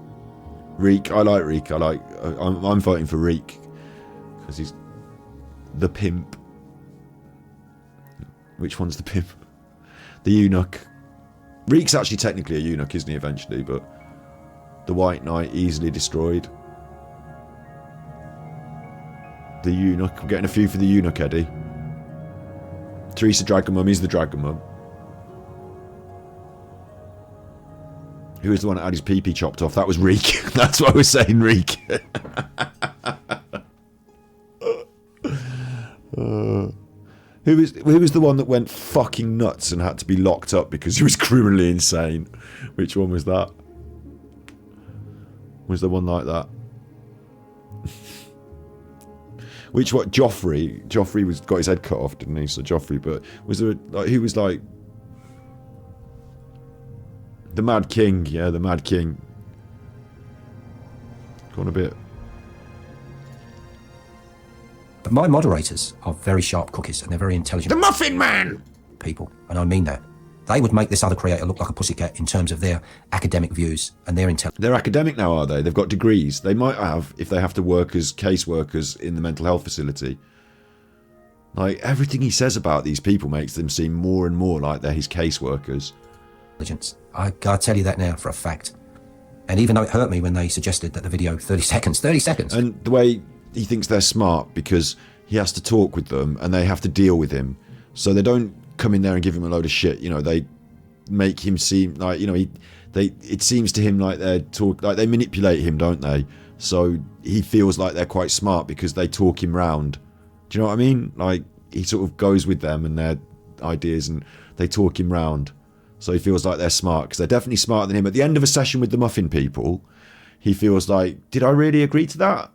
Reek. I like Reek. I'm voting for Reek because he's the pimp. Which one's the pimp? The eunuch. Reek's actually technically a eunuch, isn't he, eventually, but the White Knight easily destroyed. The eunuch. I'm getting a few for the eunuch, Eddy. Teresa Dragon Mum is the Dragon Mum. Who was the one that had his pee-pee chopped off? That was Reek. That's what I was saying, Reek. Who was the one that went fucking nuts and had to be locked up because he was criminally insane? Which one was that? Was there one like that? Which what? Joffrey. Joffrey got his head cut off, didn't he? So Joffrey, but was there like who was like the Mad King? Yeah, the Mad King. Go on a bit. But my moderators are very sharp cookies and they're very intelligent. The Muffin Man! People, and I mean that. They would make this other creator look like a pussycat in terms of their academic views and their intelligence. They're academic now, are they? They've got degrees. They might have if they have to work as caseworkers in the mental health facility. Like, everything he says about these people makes them seem more and more like they're his caseworkers. I tell you that now for a fact. And even though it hurt me when they suggested that the video, 30 seconds. And the way he thinks they're smart because he has to talk with them and they have to deal with him. So they don't come in there and give him a load of shit. You know, they make him seem like, you know, it seems to him like they manipulate him, don't they? So he feels like they're quite smart because they talk him round. Do you know what I mean? Like, he sort of goes with them and their ideas and they talk him round. So he feels like they're smart because they're definitely smarter than him. At the end of a session with the Muffin people, he feels like, did I really agree to that?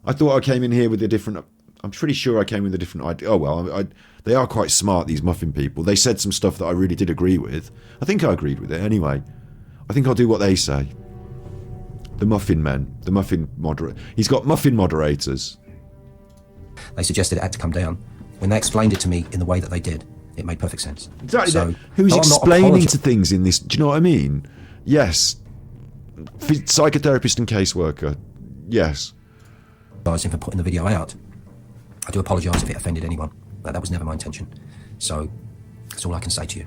I thought I came in here with a different... I'm pretty sure I came with a different idea. Oh, well, they are quite smart, these Muffin people. They said some stuff that I really did agree with. I think I agreed with it anyway. I think I'll do what they say. The Muffin men. The Muffin moderator. He's got Muffin moderators. They suggested it had to come down. When they explained it to me in the way that they did, it made perfect sense. Exactly. So, who's though I'm not explaining to things in this? Do you know what I mean? Yes. Psychotherapist and caseworker. Yes. Apologising for putting the video out. I do apologise if it offended anyone. That was never my intention. So that's all I can say to you.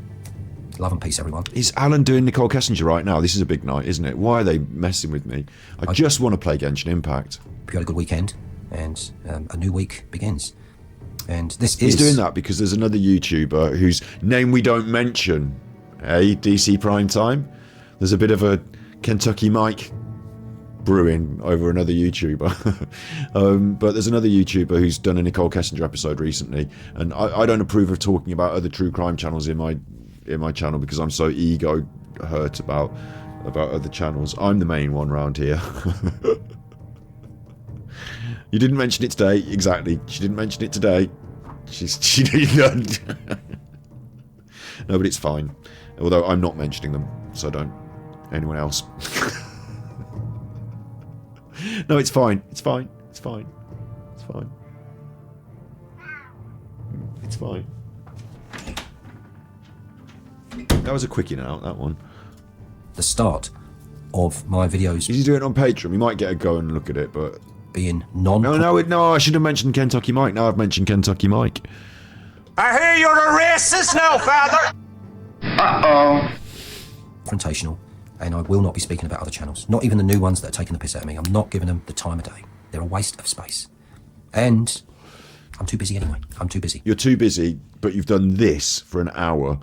Love and peace, everyone. Is Alan doing Nicole Kessinger right now? This is a big night, isn't it? Why are they messing with me? I just want to play Genshin Impact. You had a good weekend, and a new week begins. And this He's doing that because there's another YouTuber whose name we don't mention. Hey, DC Prime Time. There's a bit of a Kentucky Mike brewing over another YouTuber. But there's another YouTuber who's done a Nicole Kessinger episode recently, and I don't approve of talking about other true crime channels in my channel because I'm so ego hurt about other channels. I'm the main one around here. You didn't mention it today. Exactly. She didn't mention it today. She didn't. No, but it's fine. Although I'm not mentioning them, so don't anyone else. No, it's fine. It's fine. It's fine. It's fine. It's fine. That was a quick in and out, that one. The start of my videos Is he doing it on Patreon? We might get a go and look at it, but... being No, I should have mentioned Kentucky Mike. Now I've mentioned Kentucky Mike. I hear you're a racist now, father. confrontational, and I will not be speaking about other channels, not even the new ones that are taking the piss out of me. I'm not giving them the time of day. They're a waste of space. And I'm too busy anyway. I'm too busy. You're too busy, but you've done this for an hour.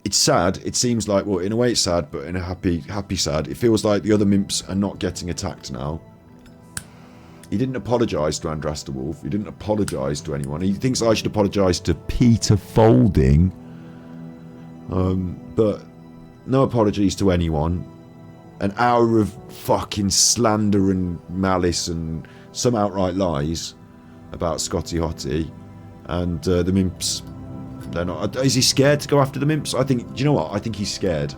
It's sad. It seems like, well, in a way it's sad, but in a happy sad. It feels like the other Mimps are not getting attacked now. He didn't apologise to Andras de Wolf. He didn't apologise to anyone. He thinks I should apologise to Peter Folding. But no apologies to anyone. An hour of fucking slander and malice and some outright lies about Scotty Hottie. And the Mimps, they're not... Is he scared to go after the Mimps? I think... Do you know what? I think he's scared.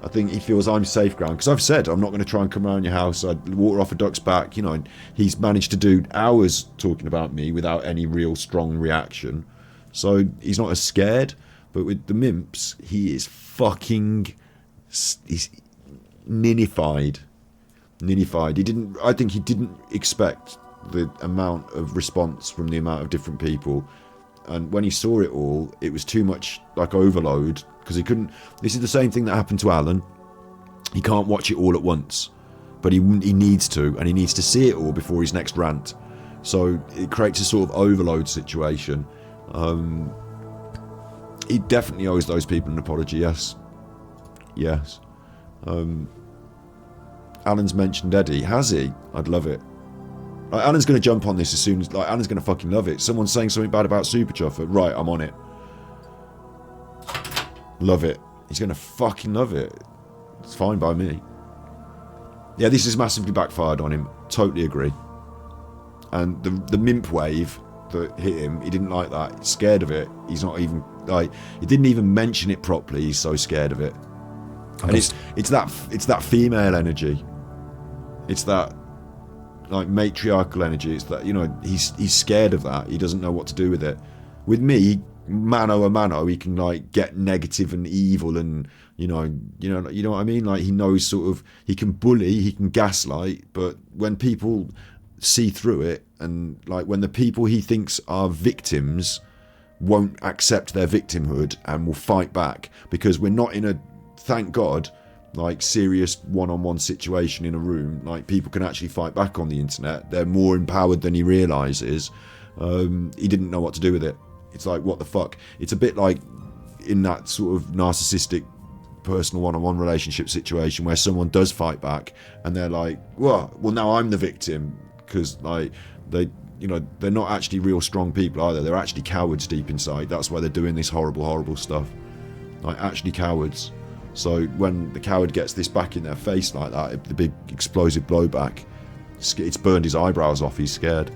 I think he feels I'm safe ground. Because I've said I'm not going to try and come around your house. I'd water off a duck's back. You know, and he's managed to do hours talking about me without any real strong reaction. So he's not as scared. But with the Mimps, he is fucking... He's ninified. Ninified. I think he didn't expect the amount of response from the amount of different people. And when he saw it all, it was too much like overload. Because he couldn't... This is the same thing that happened to Alan. He can't watch it all at once. But he needs to. And he needs to see it all before his next rant. So it creates a sort of overload situation. He definitely owes those people an apology, yes. Yes. Alan's mentioned Eddy. Has he? I'd love it. Like, Alan's going to jump on this as soon as... Like, Alan's going to fucking love it. Someone's saying something bad about Super Chuffer. Right, I'm on it. Love it. He's going to fucking love it. It's fine by me. Yeah, this has massively backfired on him. Totally agree. And the Mimp wave that hit him, he didn't like that. He's scared of it. He's not even... Like, he didn't even mention it properly. He's so scared of it. And it's that female energy. It's that like matriarchal energy. It's that, you know, he's scared of that. He doesn't know what to do with it. With me, mano a mano, he can like get negative and evil and you know what I mean. Like he knows sort of he can bully, he can gaslight, but when people see through it and like when the people he thinks are victims won't accept their victimhood and will fight back because we're not in a, thank God, like serious one-on-one situation in a room. Like people can actually fight back on the internet. They're more empowered than he realises. He didn't know what to do with it. It's like, what the fuck? It's a bit like in that sort of narcissistic personal one-on-one relationship situation where someone does fight back and they're like, well now I'm the victim, because like they're not actually real strong people either. They're actually cowards deep inside. That's why they're doing this horrible stuff. Like actually cowards. So when the coward gets this back in their face like that, the big explosive blowback, it's burned his eyebrows off. He's scared.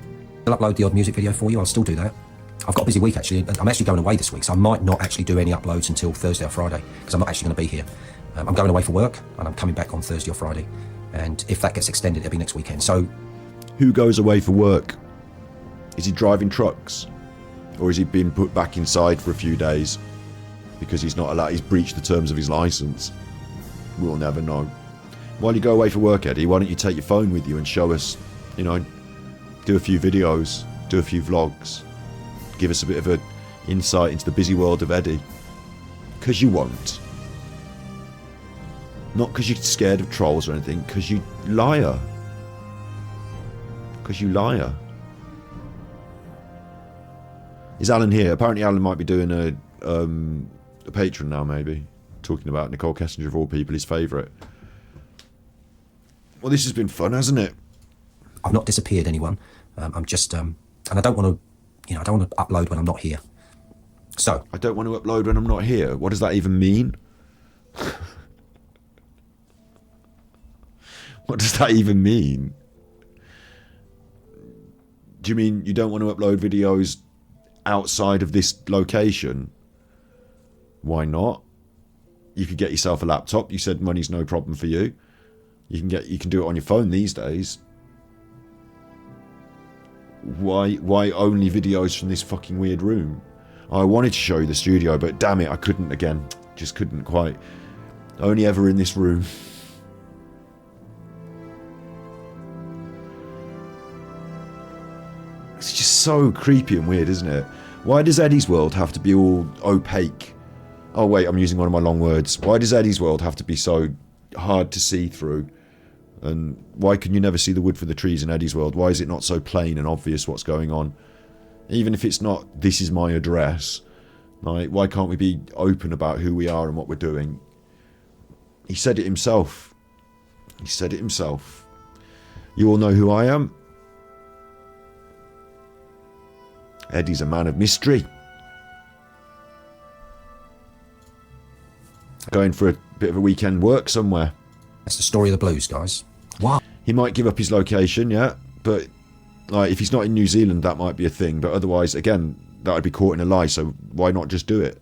I'll upload the odd music video for you. I'll still do that. I've got a busy week actually. I'm actually going away this week, so I might not actually do any uploads until Thursday or Friday because I'm not actually going to be here. I'm going away for work and I'm coming back on Thursday or Friday. And if that gets extended, it'll be next weekend. So, who goes away for work? Is he driving trucks, or is he being put back inside for a few days? Because he's not allowed, he's breached the terms of his licence. We'll never know. While you go away for work, Eddie, why don't you take your phone with you and show us, you know, do a few videos, do a few vlogs, give us a bit of an insight into the busy world of Eddie. Because you won't. Not because you're scared of trolls or anything, because you liar. Because you liar. Is Alan here? Apparently Alan might be doing a patron now, maybe, talking about Nicole Kessinger of all people, his favourite. Well, this has been fun, hasn't it? I've not disappeared, anyone. I'm just and I don't want to, I don't want to upload when I'm not here. So I don't want to upload when I'm not here. What does that even mean? What does that even mean? Do you mean you don't want to upload videos outside of this location? Why not? You could get yourself a laptop. You said money's no problem for you. You can do it on your phone these days. Why only videos from this fucking weird room? I wanted to show you the studio, but damn it, I couldn't again. Just couldn't quite. Only ever in this room. It's just so creepy and weird, isn't it? Why does Eddy's world have to be all opaque? Oh wait, I'm using one of my long words. Why does Eddy's world have to be so hard to see through? And why can you never see the wood for the trees in Eddy's world? Why is it not so plain and obvious what's going on? Even if it's not, this is my address. Like, why can't we be open about who we are and what we're doing? He said it himself. He said it himself. You all know who I am? Eddy's a man of mystery. Going for a bit of a weekend work somewhere. That's the story of the blues, guys. Wow. He might give up his location, yeah, but like if he's not in New Zealand, that might be a thing. But otherwise, again, that would be caught in a lie. So why not just do it?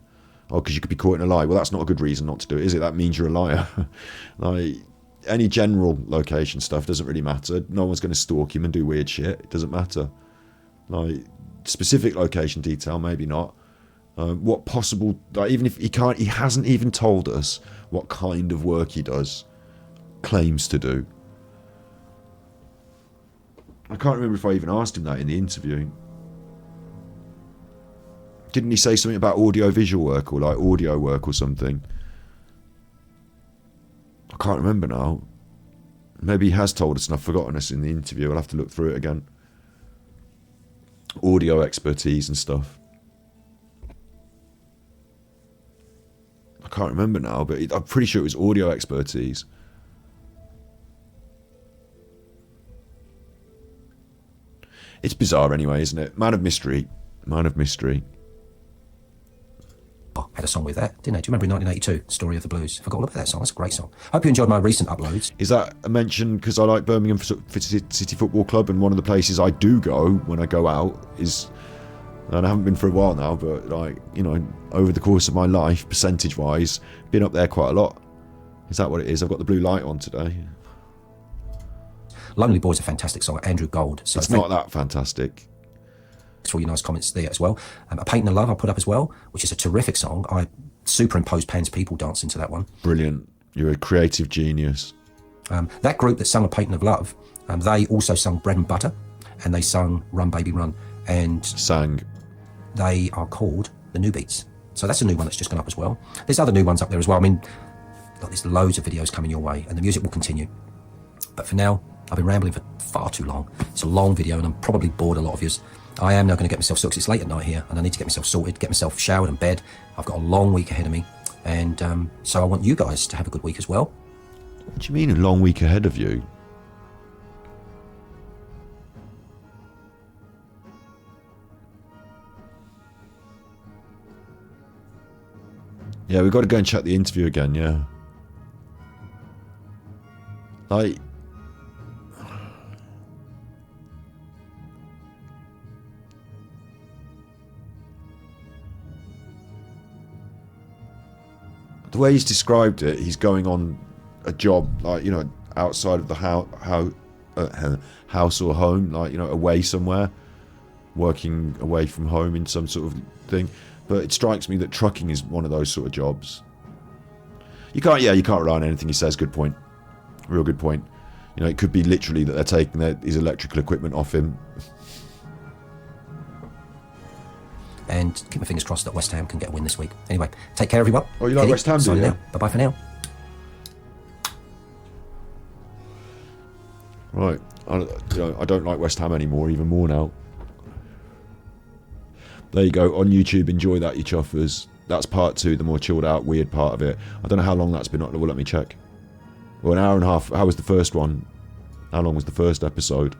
Oh, because you could be caught in a lie. Well, that's not a good reason not to do it, is it? That means you're a liar. Like any general location stuff doesn't really matter. No one's going to stalk him and do weird shit. It doesn't matter. Like specific location detail, maybe not. What possible? Like, even if he can't, he hasn't even told us what kind of work he does, claims to do. I can't remember if I even asked him that in the interview. Didn't he say something about audio-visual work or like audio work or something? I can't remember now. Maybe he has told us and I've forgotten us in the interview. I'll have to look through it again. Audio expertise and stuff. I can't remember now, but I'm pretty sure it was audio expertise. It's bizarre anyway, isn't it? Man of mystery. Man of mystery. Oh, I had a song with that, didn't I? Do you remember in 1982, Story of the Blues? I forgot all about that song. That's a great song. Hope you enjoyed my recent uploads. Is that a mention because I like Birmingham City Football Club, and one of the places I do go when I go out is, and I haven't been for a while now, but like, you know, over the course of my life, percentage-wise, been up there quite a lot. Is that what it is? I've got the blue light on today. Lonely Boy's a fantastic song, Andrew Gold. So it's not that fantastic. Thanks for all your nice comments there as well. A Painting of Love I put up as well, which is a terrific song. I superimposed Pan's People Dance into that one. Brilliant. You're a creative genius. That group that sung A Painting of Love, they also sung Bread and Butter, and they sung Run Baby Run. And sang. They are called the New Beats. So that's a new one that's just gone up as well. There's other new ones up there as well. I mean, look, there's loads of videos coming your way, and the music will continue. But for now, I've been rambling for far too long. It's a long video, and I'm probably bored a lot of you. I am now going to get myself sorted, because it's late at night here, and I need to get myself sorted, get myself showered and bed. I've got a long week ahead of me, and so I want you guys to have a good week as well. What do you mean a long week ahead of you? Yeah, we've got to go and check the interview again, yeah. Like, the way he's described it, he's going on a job, like, you know, outside of the house or home, like, you know, away somewhere, working away from home in some sort of thing. But it strikes me that trucking is one of those sort of jobs. You can't rely on anything he says. Good point. Real good point. You know, it could be literally that they're taking his electrical equipment off him. And keep my fingers crossed that West Ham can get a win this week. Anyway, take care, everyone. Oh, you like Eddy, West Ham, do you? Now. Bye-bye for now. Right. I don't like West Ham anymore, even more now. There you go, on YouTube, enjoy that, you chuffers. That's part 2, the more chilled out, weird part of it. I don't know how long that's been up, well, let me check. Well, an hour and a half. How was the first one? How long was the first episode?